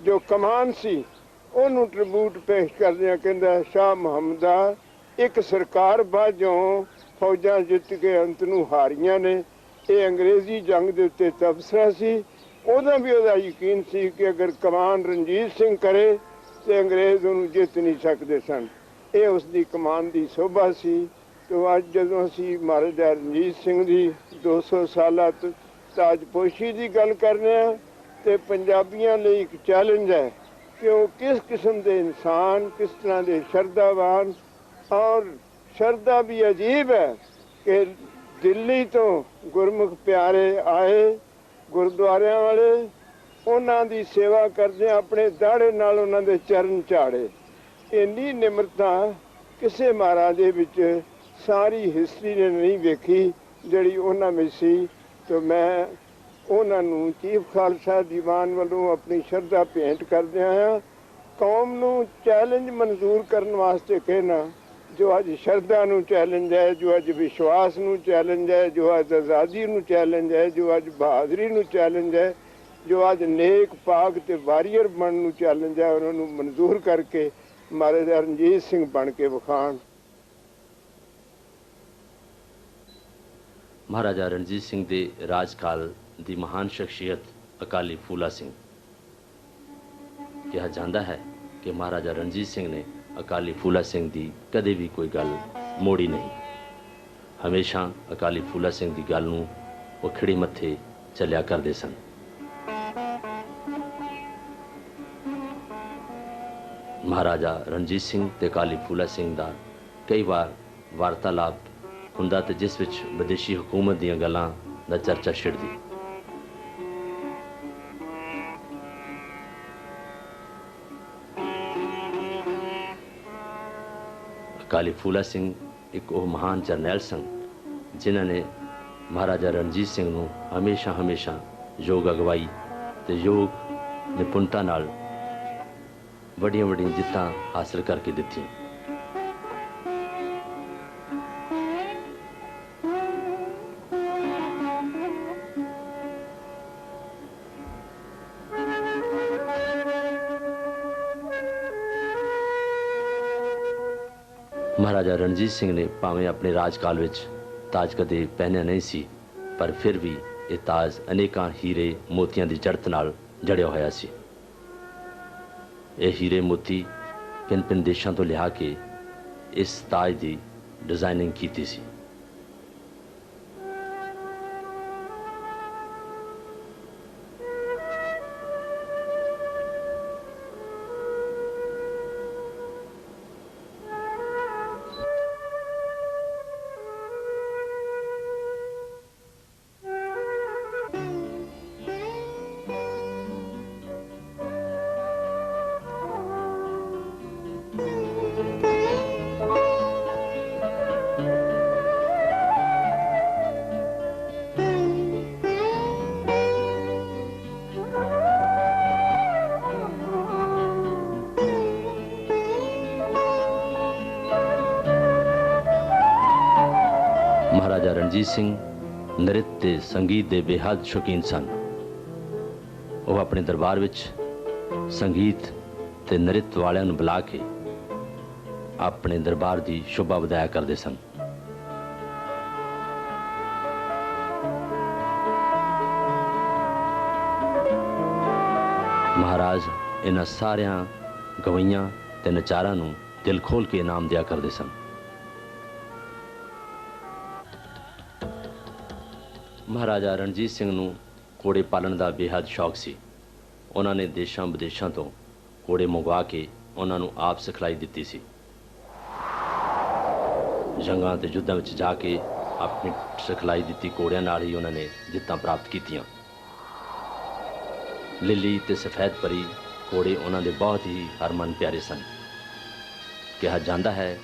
ਜੋ ਕਮਾਨ ਸੀ, ਉਹਨੂੰ ਟ੍ਰਿਬਿਊਟ ਪੇਸ਼ ਕਰਦਿਆਂ ਕਹਿੰਦਾ, ਸ਼ਾਹ ਮੁਹੰਮਦਾ ਇੱਕ ਸਰਕਾਰ ਬਾਝੋਂ ਫੌਜਾਂ ਜਿੱਤ ਕੇ ਅੰਤ ਨੂੰ ਹਾਰੀਆਂ ਨੇ। ਇਹ ਅੰਗਰੇਜ਼ੀ ਜੰਗ ਦੇ ਉੱਤੇ ਤਬਸਰਾ ਸੀ। ਉਦੋਂ ਵੀ ਉਹਦਾ ਯਕੀਨ ਸੀ ਕਿ ਅਗਰ ਕਮਾਨ ਰਣਜੀਤ ਸਿੰਘ ਕਰੇ ਤੇ ਅੰਗਰੇਜ਼ ਉਹਨੂੰ ਜਿੱਤ ਨਹੀਂ ਸਕਦੇ ਸਨ। ਇਹ ਉਸ ਦੀ ਕਮਾਨ ਦੀ ਸੋਭਾ ਸੀ। ਤੇ ਅੱਜ ਜਦੋਂ ਅਸੀਂ ਮਹਾਰਾਜਾ ਰਣਜੀਤ ਸਿੰਘ ਦੀ 200 ਸਾਲਾ ਤਾਜਪੋਸ਼ੀ ਦੀ ਗੱਲ ਕਰਨੇ ਆ ਤੇ ਪੰਜਾਬੀਆਂ ਲਈ ਇੱਕ ਚੈਲੰਜ ਹੈ ਕਿ ਉਹ ਕਿਸ ਕਿਸਮ ਦੇ ਇਨਸਾਨ, ਕਿਸ ਤਰ੍ਹਾਂ ਦੇ ਸ਼ਰਧਾਵਾਨ। ਔਰ ਸ਼ਰਧਾ ਵੀ ਅਜੀਬ ਹੈ ਕਿ ਦਿੱਲੀ ਤੋਂ ਗੁਰਮੁਖ ਪਿਆਰੇ ਆਏ ਗੁਰਦੁਆਰਿਆਂ ਵਾਲੇ, ਉਹਨਾਂ ਦੀ ਸੇਵਾ ਕਰਦੇ ਆਪਣੇ ਦਾੜੇ ਨਾਲ ਉਹਨਾਂ ਦੇ ਚਰਨ ਝਾੜੇ। ਇੰਨੀ ਨਿਮਰਤਾ ਕਿਸੇ ਮਹਾਰਾਜੇ ਵਿੱਚ ਸਾਰੀ ਹਿਸਟਰੀ ਨੇ ਨਹੀਂ ਵੇਖੀ ਜਿਹੜੀ ਉਹਨਾਂ ਵਿੱਚ ਸੀ। ਤੇ ਮੈਂ ਉਹਨਾਂ ਨੂੰ ਚੀਫ ਖਾਲਸਾ ਦੀਵਾਨ ਵੱਲੋਂ ਆਪਣੀ ਸ਼ਰਧਾ ਭੇਂਟ ਕਰਦਿਆਂ ਹਾਂ। ਕੌਮ ਨੂੰ ਚੈਲੰਜ ਮਨਜ਼ੂਰ ਕਰਨ ਵਾਸਤੇ ਕਹਿਣਾ, ਜੋ ਅੱਜ ਸ਼ਰਧਾ ਨੂੰ ਚੈਲੰਜ ਹੈ, ਜੋ ਅੱਜ ਵਿਸ਼ਵਾਸ ਨੂੰ ਚੈਲੰਜ ਹੈ, ਜੋ ਅੱਜ ਆਜ਼ਾਦੀ ਨੂੰ ਚੈਲੰਜ ਹੈ, ਜੋ ਅੱਜ ਬਹਾਦਰੀ ਨੂੰ ਚੈਲੰਜ ਹੈ, ਜੋ ਅੱਜ ਨੇਕ ਪਾਕ ਤੇ ਵਾਰੀਅਰ ਬਣਨ ਨੂੰ ਚੈਲੰਜ ਹੈ, ਉਹਨਾਂ ਨੂੰ ਮਨਜ਼ੂਰ ਕਰਕੇ ਮਹਾਰਾਜਾ ਰਣਜੀਤ ਸਿੰਘ ਬਣ ਕੇ ਵਿਖਾਣ। ਮਹਾਰਾਜਾ ਰਣਜੀਤ ਸਿੰਘ ਦੇ ਰਾਜਕਾਲ ਦੀ ਮਹਾਨ ਸ਼ਖਸੀਅਤ ਅਕਾਲੀ ਫੂਲਾ ਸਿੰਘ। ਕਿਹਾ ਜਾਂਦਾ ਹੈ ਕਿ ਮਹਾਰਾਜਾ ਰਣਜੀਤ ਸਿੰਘ ਨੇ ਅਕਾਲੀ ਫੂਲਾ ਸਿੰਘ ਦੀ ਕਦੇ ਵੀ ਕੋਈ ਗੱਲ ਮੋੜੀ ਨਹੀਂ। ਹਮੇਸ਼ਾ ਅਕਾਲੀ ਫੂਲਾ ਸਿੰਘ ਦੀ ਗੱਲ ਨੂੰ ਉਹ ਖਿੜੀ ਮੱਥੇ ਚੱਲਿਆ ਕਰਦੇ ਸਨ। ਮਹਾਰਾਜਾ ਰਣਜੀਤ ਸਿੰਘ ਤੇ ਅਕਾਲੀ ਫੂਲਾ ਸਿੰਘ ਦਾ ਕਈ ਵਾਰ ਵਾਰਤਾਲਾਪ ਹੁੰਦਾ ਤੇ ਜਿਸ ਵਿੱਚ ਵਿਦੇਸ਼ੀ ਹਕੂਮਤ ਦੀਆਂ ਗੱਲਾਂ ਦਾ ਚਰਚਾ ਛਿੜਦੀ। ਅਕਾਲੀ ਫੂਲਾ ਸਿੰਘ ਇੱਕ ਉਹ ਮਹਾਨ ਜਰਨੈਲ ਸਨ ਜਿਨ੍ਹਾਂ ਨੇ ਮਹਾਰਾਜਾ ਰਣਜੀਤ ਸਿੰਘ ਨੂੰ ਹਮੇਸ਼ਾ ਯੋਗ ਅਗਵਾਈ ਤੇ ਯੋਗ ਨਿਪੁੰਨਤਾ ਨਾਲ ਵੱਡੀਆਂ ਜਿੱਤਾਂ ਹਾਸਲ ਕਰਕੇ ਦਿੱਤੀਆਂ। ਮਹਾਰਾਜਾ ਰਣਜੀਤ ਸਿੰਘ ਨੇ ਭਾਵੇਂ ਆਪਣੇ ਰਾਜਕਾਲ ਵਿੱਚ ਤਾਜ ਕਦੇ ਪਹਿਨਿਆ ਨਹੀਂ ਸੀ, ਪਰ ਫਿਰ ਵੀ ਇਹ ਤਾਜ ਅਨੇਕਾਂ ਹੀਰੇ ਮੋਤੀਆਂ ਦੀ ਜੜਤ ਨਾਲ ਜੜਿਆ ਹੋਇਆ ਸੀ। ਇਹ ਹੀਰੇ ਮੋਤੀ ਭਿੰਨ ਦੇਸ਼ਾਂ ਤੋਂ ਲਿਆ ਕੇ ਇਸ ਤਾਜ ਦੀ ਡਿਜ਼ਾਈਨਿੰਗ ਕੀਤੀ ਸੀ। ਮਹਾਰਾਜਾ ਰਣਜੀਤ ਸਿੰਘ ਨ੍ਰਿਤ ਤੇ ਸੰਗੀਤ ਦੇ ਬੇਹੱਦ ਸ਼ੌਕੀਨ ਸਨ। ਉਹ ਆਪਣੇ ਦਰਬਾਰ ਵਿੱਚ ਸੰਗੀਤ ਤੇ ਨ੍ਰਿਤ ਵਾਲਿਆਂ ਨੂੰ ਬੁਲਾ ਕੇ ਆਪਣੇ ਦਰਬਾਰ ਦੀ ਸ਼ੋਭਾ ਵਧਾਇਆ ਕਰਦੇ ਸਨ। ਮਹਾਰਾਜ ਇਹਨਾਂ ਸਾਰਿਆਂ ਗਵਈਆਂ ਤੇ ਨਚਾਰਾਂ ਨੂੰ ਦਿਲ ਖੋਲ ਕੇ ਇਨਾਮ ਦਿਆ ਕਰਦੇ ਸਨ। ਮਹਾਰਾਜਾ ਰਣਜੀਤ ਸਿੰਘ ਨੂੰ ਘੋੜੇ ਪਾਲਣ ਦਾ ਬੇਹੱਦ ਸ਼ੌਕ ਸੀ। ਉਹਨਾਂ ਨੇ ਦੇਸ਼ਾਂ ਵਿਦੇਸ਼ਾਂ ਤੋਂ ਘੋੜੇ ਮੰਗਵਾ ਕੇ ਉਹਨਾਂ ਨੂੰ ਆਪ ਸਿਖਲਾਈ ਦਿੱਤੀ ਸੀ। ਜੰਗਾਂ ਤੇ ਯੁੱਧਾਂ ਵਿੱਚ ਜਾ ਕੇ ਆਪਣੀ ਸਿਖਲਾਈ ਦਿੱਤੀ ਘੋੜਿਆਂ ਨਾਲ ਹੀ ਉਹਨਾਂ ਨੇ ਜਿੱਤਾਂ ਪ੍ਰਾਪਤ ਕੀਤੀਆਂ। ਲਿੱਲੀ ਤੇ ਸਫੈਦ ਪਰੀ ਘੋੜੇ ਉਹਨਾਂ ਦੇ ਬਹੁਤ ਹੀ ਹਰਮਨ ਪਿਆਰੇ ਸਨ। ਕਿਹਾ ਜਾਂਦਾ ਹੈ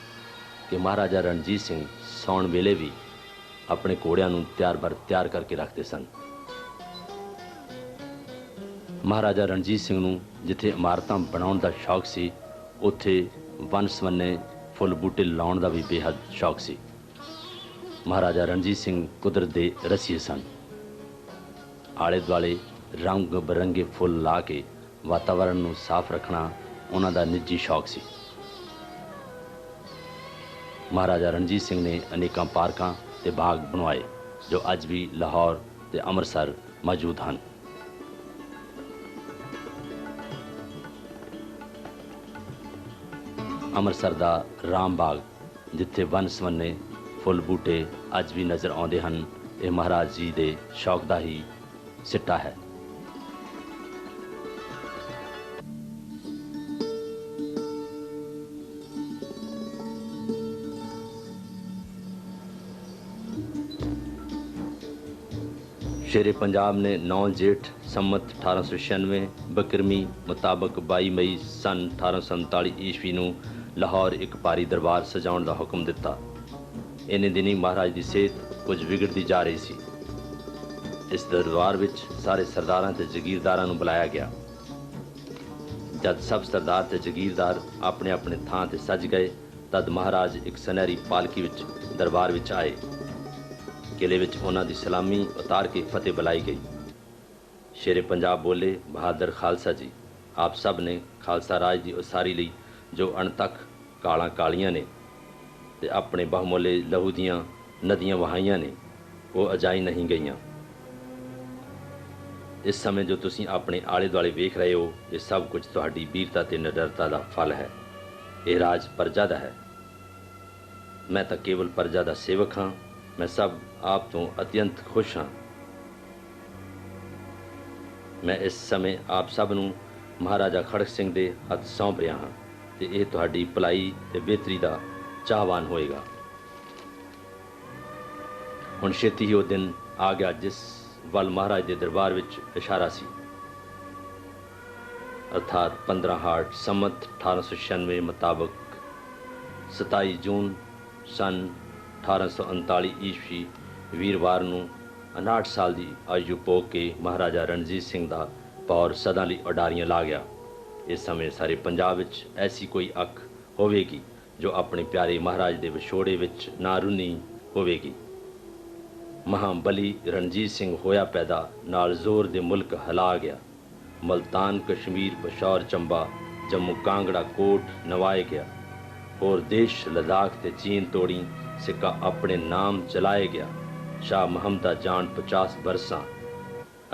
ਕਿ ਮਹਾਰਾਜਾ ਰਣਜੀਤ ਸਿੰਘ ਸੌਣ ਵੇਲੇ ਵੀ ਆਪਣੇ ਘੋੜਿਆਂ ਨੂੰ ਤਿਆਰ ਕਰਕੇ ਰੱਖਦੇ ਸਨ। ਮਹਾਰਾਜਾ ਰਣਜੀਤ ਸਿੰਘ ਨੂੰ ਜਿੱਥੇ ਇਮਾਰਤਾਂ ਬਣਾਉਣ ਦਾ ਸ਼ੌਕ ਸੀ, ਉੱਥੇ ਵੰਨ ਸਵੰਨੇ ਫੁੱਲ ਬੂਟੇ ਲਾਉਣ ਦਾ ਵੀ ਬੇਹੱਦ ਸ਼ੌਕ ਸੀ। ਮਹਾਰਾਜਾ ਰਣਜੀਤ ਸਿੰਘ ਕੁਦਰਤ ਦੇ ਰਸੀਏ ਸਨ। ਆਲੇ ਦੁਆਲੇ ਰੰਗ ਬਰੰਗੇ ਫੁੱਲ ਲਾ ਕੇ ਵਾਤਾਵਰਣ ਨੂੰ ਸਾਫ਼ ਰੱਖਣਾ ਉਹਨਾਂ ਦਾ ਨਿੱਜੀ ਸ਼ੌਕ ਸੀ। ਮਹਾਰਾਜਾ ਰਣਜੀਤ ਸਿੰਘ ਨੇ ਅਨੇਕਾਂ ਪਾਰਕਾਂ ਤੇ ਬਾਗ ਬਣਵਾਏ ਜੋ ਅੱਜ ਵੀ ਲਾਹੌਰ ਤੇ ਅੰਮ੍ਰਿਤਸਰ ਮੌਜੂਦ ਹਨ। ਅੰਮ੍ਰਿਤਸਰ ਦਾ ਰਾਮ ਬਾਗ ਜਿੱਥੇ ਵੰਨ ਸਵੰਨੇ ਫੁੱਲ ਬੂਟੇ ਅੱਜ ਵੀ ਨਜ਼ਰ ਆਉਂਦੇ ਹਨ, ਇਹ ਮਹਾਰਾਜ ਜੀ ਦੇ ਸ਼ੌਕ ਦਾ ਹੀ ਸਿੱਟਾ ਹੈ। ਸ਼ੇਰੇ ਪੰਜਾਬ ਨੇ 9 ਜੇਠ ਸੰਮਤ 1896 ਬਕਰਮੀ ਮੁਤਾਬਕ 22 ਮਈ ਸਨ 1847 ਈਸਵੀ ਨੂੰ ਲਾਹੌਰ ਇੱਕ ਭਾਰੀ ਦਰਬਾਰ ਸਜਾਉਣ ਦਾ ਹੁਕਮ ਦਿੱਤਾ। ਇੰਨੇ ਦਿਨੀ ਮਹਾਰਾਜ ਦੀ ਸਿਹਤ ਕੁਝ ਵਿਗੜਦੀ ਜਾ ਰਹੀ ਸੀ। ਇਸ ਦਰਬਾਰ ਵਿੱਚ ਸਾਰੇ ਸਰਦਾਰਾਂ ਤੇ ਜਗੀਰਦਾਰਾਂ ਨੂੰ ਬੁਲਾਇਆ ਗਿਆ। ਜਦ ਸਭ ਸਰਦਾਰ ਤੇ ਜਗੀਰਦਾਰ ਆਪਣੇ ਆਪਣੇ ਥਾਂ ਤੇ ਸੱਜ ਗਏ, ਤਦ ਮਹਾਰਾਜ ਇੱਕ ਸੁਨਹਿਰੀ ਪਾਲਕੀ ਵਿੱਚ ਦਰਬਾਰ ਵਿੱਚ ਆਏ। ਕਿਲੇ ਵਿੱਚ ਉਹਨਾਂ ਦੀ ਸਲਾਮੀ ਉਤਾਰ ਕੇ ਫਤਿਹ ਬੁਲਾਈ ਗਈ। ਸ਼ੇਰੇ ਪੰਜਾਬ ਬੋਲੇ, ਬਹਾਦਰ ਖਾਲਸਾ ਜੀ, ਆਪ ਸਭ ਨੇ ਖਾਲਸਾ ਰਾਜ ਦੀ ਉਸਾਰੀ ਲਈ ਜੋ ਅਣਤੱਕ ਕਾਲਾਂ ਕਾਲੀਆਂ ਨੇ ਤੇ ਆਪਣੇ ਬਹੁਮੁੱਲੇ ਲਹੂ ਦੀਆਂ ਨਦੀਆਂ ਵਹਾਈਆਂ ਨੇ, ਉਹ ਅਜਾਈ ਨਹੀਂ ਗਈਆਂ। ਇਸ ਸਮੇਂ ਜੋ ਤੁਸੀਂ ਆਪਣੇ ਆਲੇ ਦੁਆਲੇ ਵੇਖ ਰਹੇ ਹੋ, ਇਹ ਸਭ ਕੁਝ ਤੁਹਾਡੀ ਵੀਰਤਾ ਤੇ ਨਿਡਰਤਾ ਦਾ ਫਲ ਹੈ। ਇਹ ਰਾਜ ਪ੍ਰਜਾ ਦਾ ਹੈ। ਮੈਂ ਤਾਂ ਕੇਵਲ ਪ੍ਰਜਾ ਦਾ ਸੇਵਕ ਹਾਂ। ਮੈਂ ਸਭ ਆਪ ਤੋਂ ਅਤਿਅੰਤ ਖੁਸ਼ ਹਾਂ। ਮੈਂ ਇਸ ਸਮੇਂ ਆਪ ਸਭ ਨੂੰ ਮਹਾਰਾਜਾ ਖੜਕ ਸਿੰਘ ਦੇ ਹੱਥ ਸੌਂਪ ਰਿਹਾ ਹਾਂ ਤੇ ਇਹ ਤੁਹਾਡੀ ਭਲਾਈ ਤੇ ਬਿਹਤਰੀ ਦਾ ਚਾਹਵਾਨ ਹੋਏਗਾ। ਹੁਣ ਛੇਤੀ ਹੀ ਉਹ ਦਿਨ ਆ ਗਿਆ ਜਿਸ ਵੱਲ ਮਹਾਰਾਜ ਦੇ ਦਰਬਾਰ ਵਿੱਚ ਇਸ਼ਾਰਾ ਸੀ, ਅਰਥਾਤ 15 ਹਾੜ ਸੰਮਤ 1896 ਮੁਤਾਬਕ 27 ਜੂਨ ਸਨ 1839 ਈਸਵੀ ਵੀਰਵਾਰ ਨੂੰ 59 ਸਾਲ ਦੀ ਆਯੂ ਪੋਕ ਕੇ ਮਹਾਰਾਜਾ ਰਣਜੀਤ ਸਿੰਘ ਦਾ ਪੌਰ ਸਦਾ ਲਈ ਉਡਾਰੀਆਂ ਲਾ ਗਿਆ। ਇਸ ਸਮੇਂ ਸਾਰੇ ਪੰਜਾਬ ਵਿੱਚ ਐਸੀ ਕੋਈ ਅੱਖ ਹੋਵੇਗੀ ਜੋ ਆਪਣੇ ਪਿਆਰੇ ਮਹਾਰਾਜ ਦੇ ਵਿਛੋੜੇ ਵਿੱਚ ਨਾ ਰੁੰਨੀ ਹੋਵੇਗੀ। ਮਹਾਬਲੀ ਰਣਜੀਤ ਸਿੰਘ ਹੋਇਆ ਪੈਦਾ, ਨਾਲ ਜ਼ੋਰ ਦੇ ਮੁਲਕ ਹਿਲਾ ਗਿਆ। ਮਲਤਾਨ, ਕਸ਼ਮੀਰ, ਪਸ਼ੌਰ, ਚੰਬਾ, ਜੰਮੂ, ਕਾਂਗੜਾ, ਕੋਟ ਨਵਾਏ ਗਿਆ। ਹੋਰ ਦੇਸ਼ ਲਦਾਖ ਤੇ ਚੀਨ ਤੋੜੀ ਸਿੱਕਾ ਆਪਣੇ ਨਾਮ ਚਲਾਏ ਗਿਆ। ਸ਼ਾਹ ਮੁਹੰਮਦ ਦਾ ਜਾਨ 50 ਬਰਸਾਂ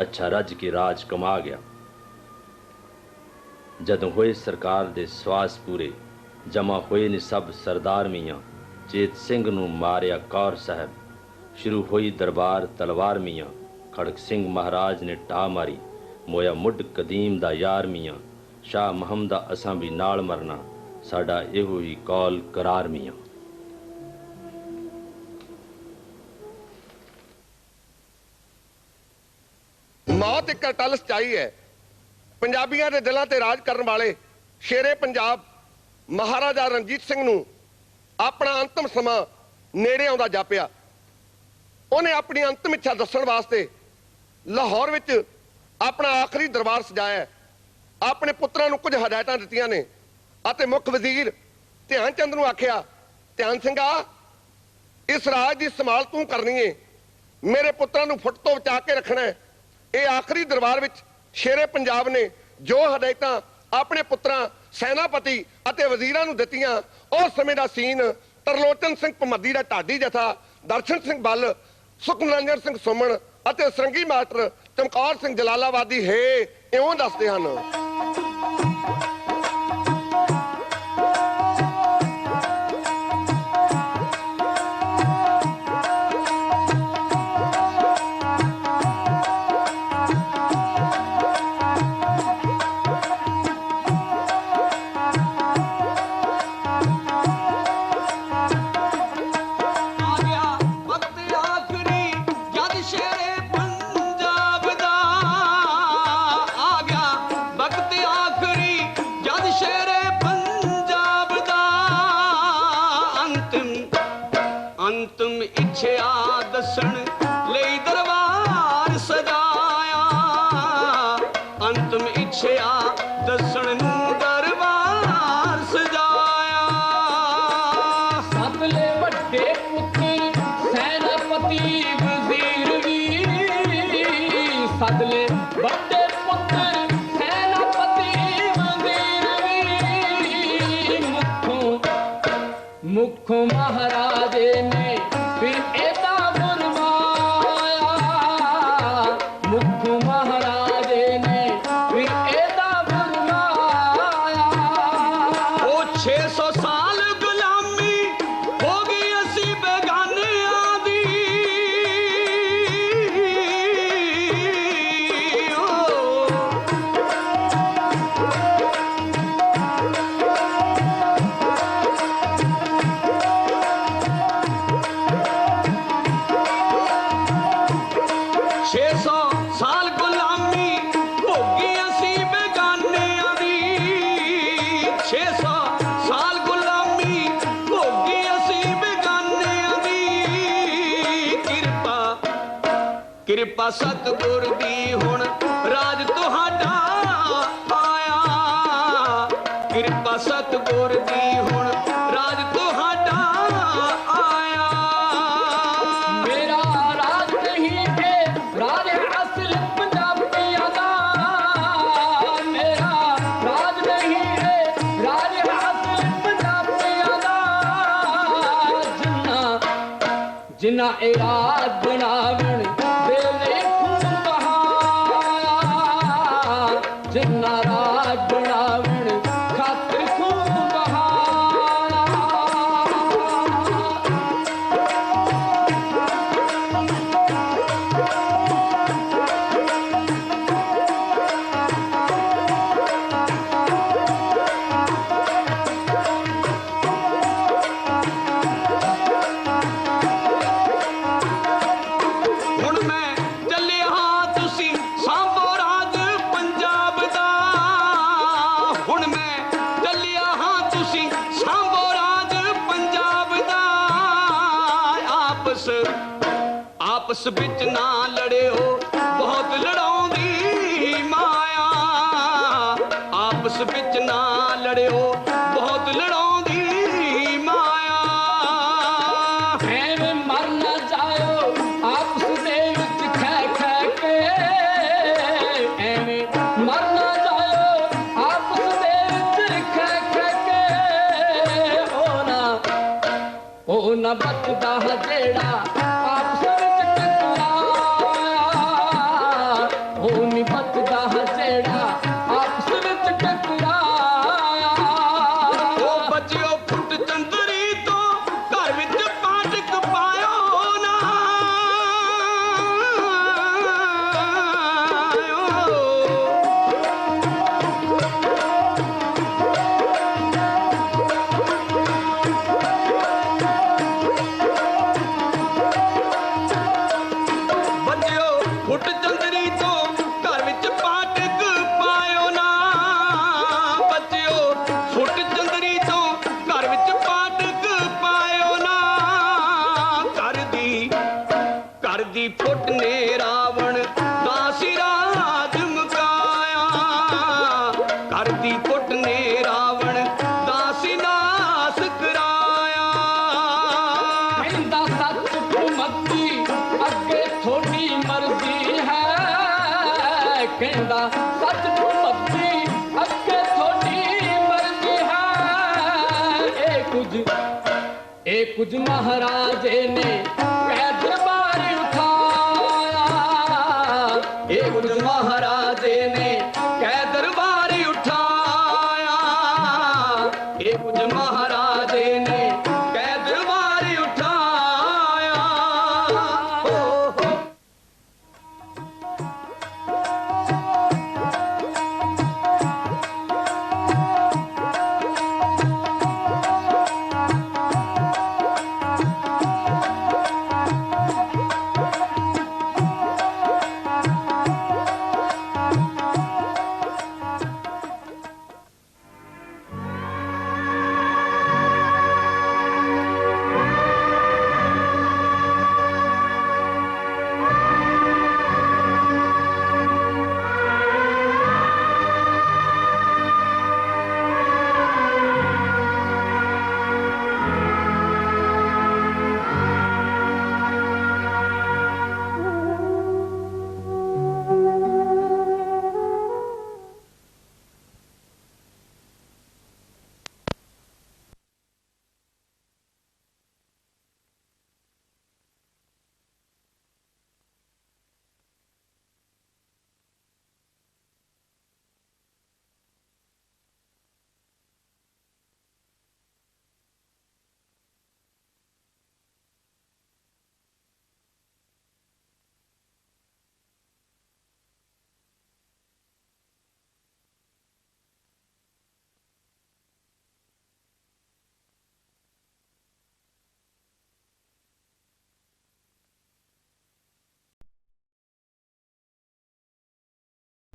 ਅੱਛਾ ਰੱਜ ਕੇ ਰਾਜ ਕਮਾ ਗਿਆ। ਜਦੋਂ ਹੋਏ ਸਰਕਾਰ ਦੇ ਸਵਾਸ ਪੂਰੇ, ਜਮਾ ਹੋਏ ਨੇ ਸਭ ਸਰਦਾਰ ਮੀਆਂ। ਚੇਤ ਸਿੰਘ ਨੂੰ ਮਾਰਿਆ ਕੌਰ ਸਾਹਿਬ, ਸ਼ੁਰੂ ਹੋਈ ਦਰਬਾਰ ਤਲਵਾਰ ਮੀਆਂ। ਖੜਕ ਸਿੰਘ ਮਹਾਰਾਜ ਨੇ ਢਾਹ ਮਾਰੀ, ਮੋਇਆ ਮੁੱਢ ਕਦੀਮ ਦਾ ਯਾਰ ਮੀਆਂ। ਸ਼ਾਹ ਮੁਹੰਮਦ ਦਾ ਅਸਾਂ ਵੀ ਨਾਲ ਮਰਨਾ, ਸਾਡਾ ਇਹੋ ਹੀ ਕੌਲ ਕਰਾਰ ਮੀਆਂ। ਮੌਤ ਇੱਕ ਅਟਲ ਸਚਾਈ ਹੈ। ਪੰਜਾਬੀਆਂ ਦੇ ਦਿਲਾਂ ਤੇ ਰਾਜ ਕਰਨ ਵਾਲੇ ਸ਼ੇਰੇ ਪੰਜਾਬ ਮਹਾਰਾਜਾ ਰਣਜੀਤ ਸਿੰਘ ਨੂੰ ਆਪਣਾ ਅੰਤਮ ਸਮਾਂ ਨੇੜੇ ਆਉਂਦਾ ਜਾਪਿਆ। ਉਹਨੇ ਆਪਣੀ ਅੰਤਮ ਇੱਛਾ ਦੱਸਣ ਵਾਸਤੇ ਲਾਹੌਰ ਵਿੱਚ ਆਪਣਾ ਆਖਰੀ ਦਰਬਾਰ ਸਜਾਇਆ। ਆਪਣੇ ਪੁੱਤਰਾਂ ਨੂੰ ਕੁਝ ਹਦਾਇਤਾਂ ਦਿੱਤੀਆਂ ਨੇ ਅਤੇ ਮੁੱਖ ਵਜ਼ੀਰ ਧਿਆਨ ਚੰਦ ਨੂੰ ਆਖਿਆ, ਧਿਆਨ ਸਿੰਘਾ, ਇਸ ਰਾਜ ਦੀ ਸੰਭਾਲ ਤੂੰ ਕਰਨੀ ਏ, ਮੇਰੇ ਪੁੱਤਰਾਂ ਨੂੰ ਫੁੱਟ ਤੋਂ ਬਚਾ ਕੇ ਰੱਖਣਾ ਹੈ। ਇਹ ਆਖਰੀ ਦਰਬਾਰ ਵਿੱਚ ਸ਼ੇਰੇ ਪੰਜਾਬ ਨੇ ਜੋ ਹਦਾਇਤਾਂ ਆਪਣੇ ਪੁੱਤਰਾਂ, ਸੈਨਾਪਤੀ ਅਤੇ ਵਜ਼ੀਰਾਂ ਨੂੰ ਦਿੱਤੀਆਂ, ਉਸ ਸਮੇਂ ਦਾ ਸੀਨ ਤਰਲੋਚਨ ਸਿੰਘ ਭਮੱਦੀ ਦਾ ਢਾਡੀ ਜਥਾ, ਦਰਸ਼ਨ ਸਿੰਘ ਬੱਲ, ਸੁਖਨੰਜਨ ਸਿੰਘ ਸੁਮਨ ਅਤੇ ਸਰੰਗੀ ਮਾਸਟਰ ਚਮਕੌਰ ਸਿੰਘ ਜਲਾਲਾਬਾਦੀ ਹੈ ਇਉਂ ਦੱਸਦੇ ਹਨ। ਅੰਤਮ ਇੱਛਿਆ ਦੱਸਣ ਲਈ ਦਰਬਾਰ ਸਜਾਇਆ, ਅੰਤਮ ਇੱਛਿਆ ਦੱਸਣ ਨੂੰ ਦਰਬਾਰ ਸਜਾਇਆ। ਸਤਲੇ ਵੱਡੇ ਪੁੱਤਰ ਸੈਨਾਪਤੀ ਵਜ਼ੀਰ ਵੀ, ਸਤਲੇ ਵੱਡੇ ਪੁੱਤਰ ਸੈਨਾਪਤੀ ਵਜ਼ੀਰ ਵੀ, ਮੁੱਖੋਂ ਮਹਾਰਾਜੇ ਨੇ ਫਿਰ ਇਹਦਾ ਫਰਮਾਇਆ, ਮੁੱਖੋਂ ਮਹਾਰਾਜੇ ਨੇ ਫਿਰ ਇਹਦਾ ਫਰਮਾਇਆ। ਉਹ 600 ਸਾਲ ਗੁਲਾਮੀ ਹੋ ਗਈ ਅਸੀਂ ਬੇਗਾਨਿਆਂ ਦੀ, ਕਿਰਪਾ ਸਤਿਗੁਰ ਦੀ ਹੁਣ ਰਾਜ ਤੁਹਾਡਾ ਆਇਆ, ਕਿਰਪਾ ਸਤਿਗੁਰ ਦੀ ਹੁਣ ਰਾਜ ਤੁਹਾਡਾ ਆਇਆ। ਮੇਰਾ ਰਾਜ ਨਹੀਂ ਹੈ ਰਾਜ ਅਸਲ ਪੰਜਾਬੀਆਂ ਦਾ, ਮੇਰਾ ਰਾਜ ਨਹੀਂ ਹੈ ਰਾਜ ਅਸਲ ਪੰਜਾਬੀਆਂ ਦਾ। ਜਿਨ੍ਹਾਂ ਇਹ ਰਾਜ ਬਣਾਵਣ ਜਿੰਨਾ ਰਾਜ ਬਣਾਵਣ ਖਾਤਰ ਖੂਨ ਬਹਾਇਆ। ਆਪਸ ਵਿੱਚ ਨਾ ਲੜਿਓ ਬਹੁਤ ਲੜਾਉਂਦੀ ਮਾਇਆ ਆਪਸ ਵਿੱਚ ਨਾ ਲੜਿਓ ਬਹੁਤ ਲੜਾਉਂਦੀ ਮਾਇਆ ਐਵੇਂ ਮਰ ਨਾ ਜਾਇਓ ਆਪਸ ਦੇ ਵਿੱਚ ਖੈ ਖੈ ਕੇ ਐਵੇਂ ਮਰ ਨਾ ਜਾਇਓ ਆਪਸ ਦੇ ਵਿੱਚ ਖੈ ਖੈ ਕੇ ਉਹ ਨਾ ਬਚਦਾ ਜਿਹੜਾ ਆਪਸ ਵਿੱਚ ਟਕਰਾਇਆ ਉਹ ਨਹੀਂ ਬਚਦਾ ਜਿਹੜਾ ਆਪਸ ਵਿੱਚ ਟਕਰਾਇਆ ਉਹ ਬਚਿਓ ਫੁੱਟ ਚੰਦਰੀ ਤੋਂ ਘਰ ਵਿੱਚ ਪਾਟਕ ਪਾਇਓ ਨਾ ਫੁੱਟ ਚੰਦਰੀ ਤੋਂ ਘਰ ਵਿੱਚ ਪਾਟਕ ਪਾਇਓ ਨਾ ਬੱਚਿਓ ਫੁੱਟ ਚੰਦਰੀ ਤੋਂ ਘਰ ਵਿੱਚ ਪਾਟਕ ਪਾਇਓ ਨਾ ਘਰ ਦੀ ਫੁੱਟ ਨੇ ਰਾਵਣ ਦਾ ਸਿਰਾਜ ਮੁਕਾਇਆ ਘਰ ਦੀ ਫੁੱਟ ਨੇ ਰਾਵਣ ਦਾ ਸਿਨਾਸ ਕਰਾਇਆ ਕਹਿੰਦਾ ਸੱਚ ਭੁਮਤੀ ਅੱਗੇ ਥੋੜੀ ਮਰਜ਼ੀ ਹੈ ਕਹਿੰਦਾ ਸੱਚ ਭੁਮਤੀ ਅੱਗੇ ਥੋੜੀ ਮਰਜ਼ੀ ਹੈ ਇਹ ਕੁਝ ਮਹਾਰਾਜੇ ਨੇ ਕਹਿ ਦਰਬਾਰ ਉਠਾਇਆ ਇਹ ਕੁਝ ਮਹਾਰਾਜੇ ਨੇ ਕਹਿ ਦਰਬਾਰ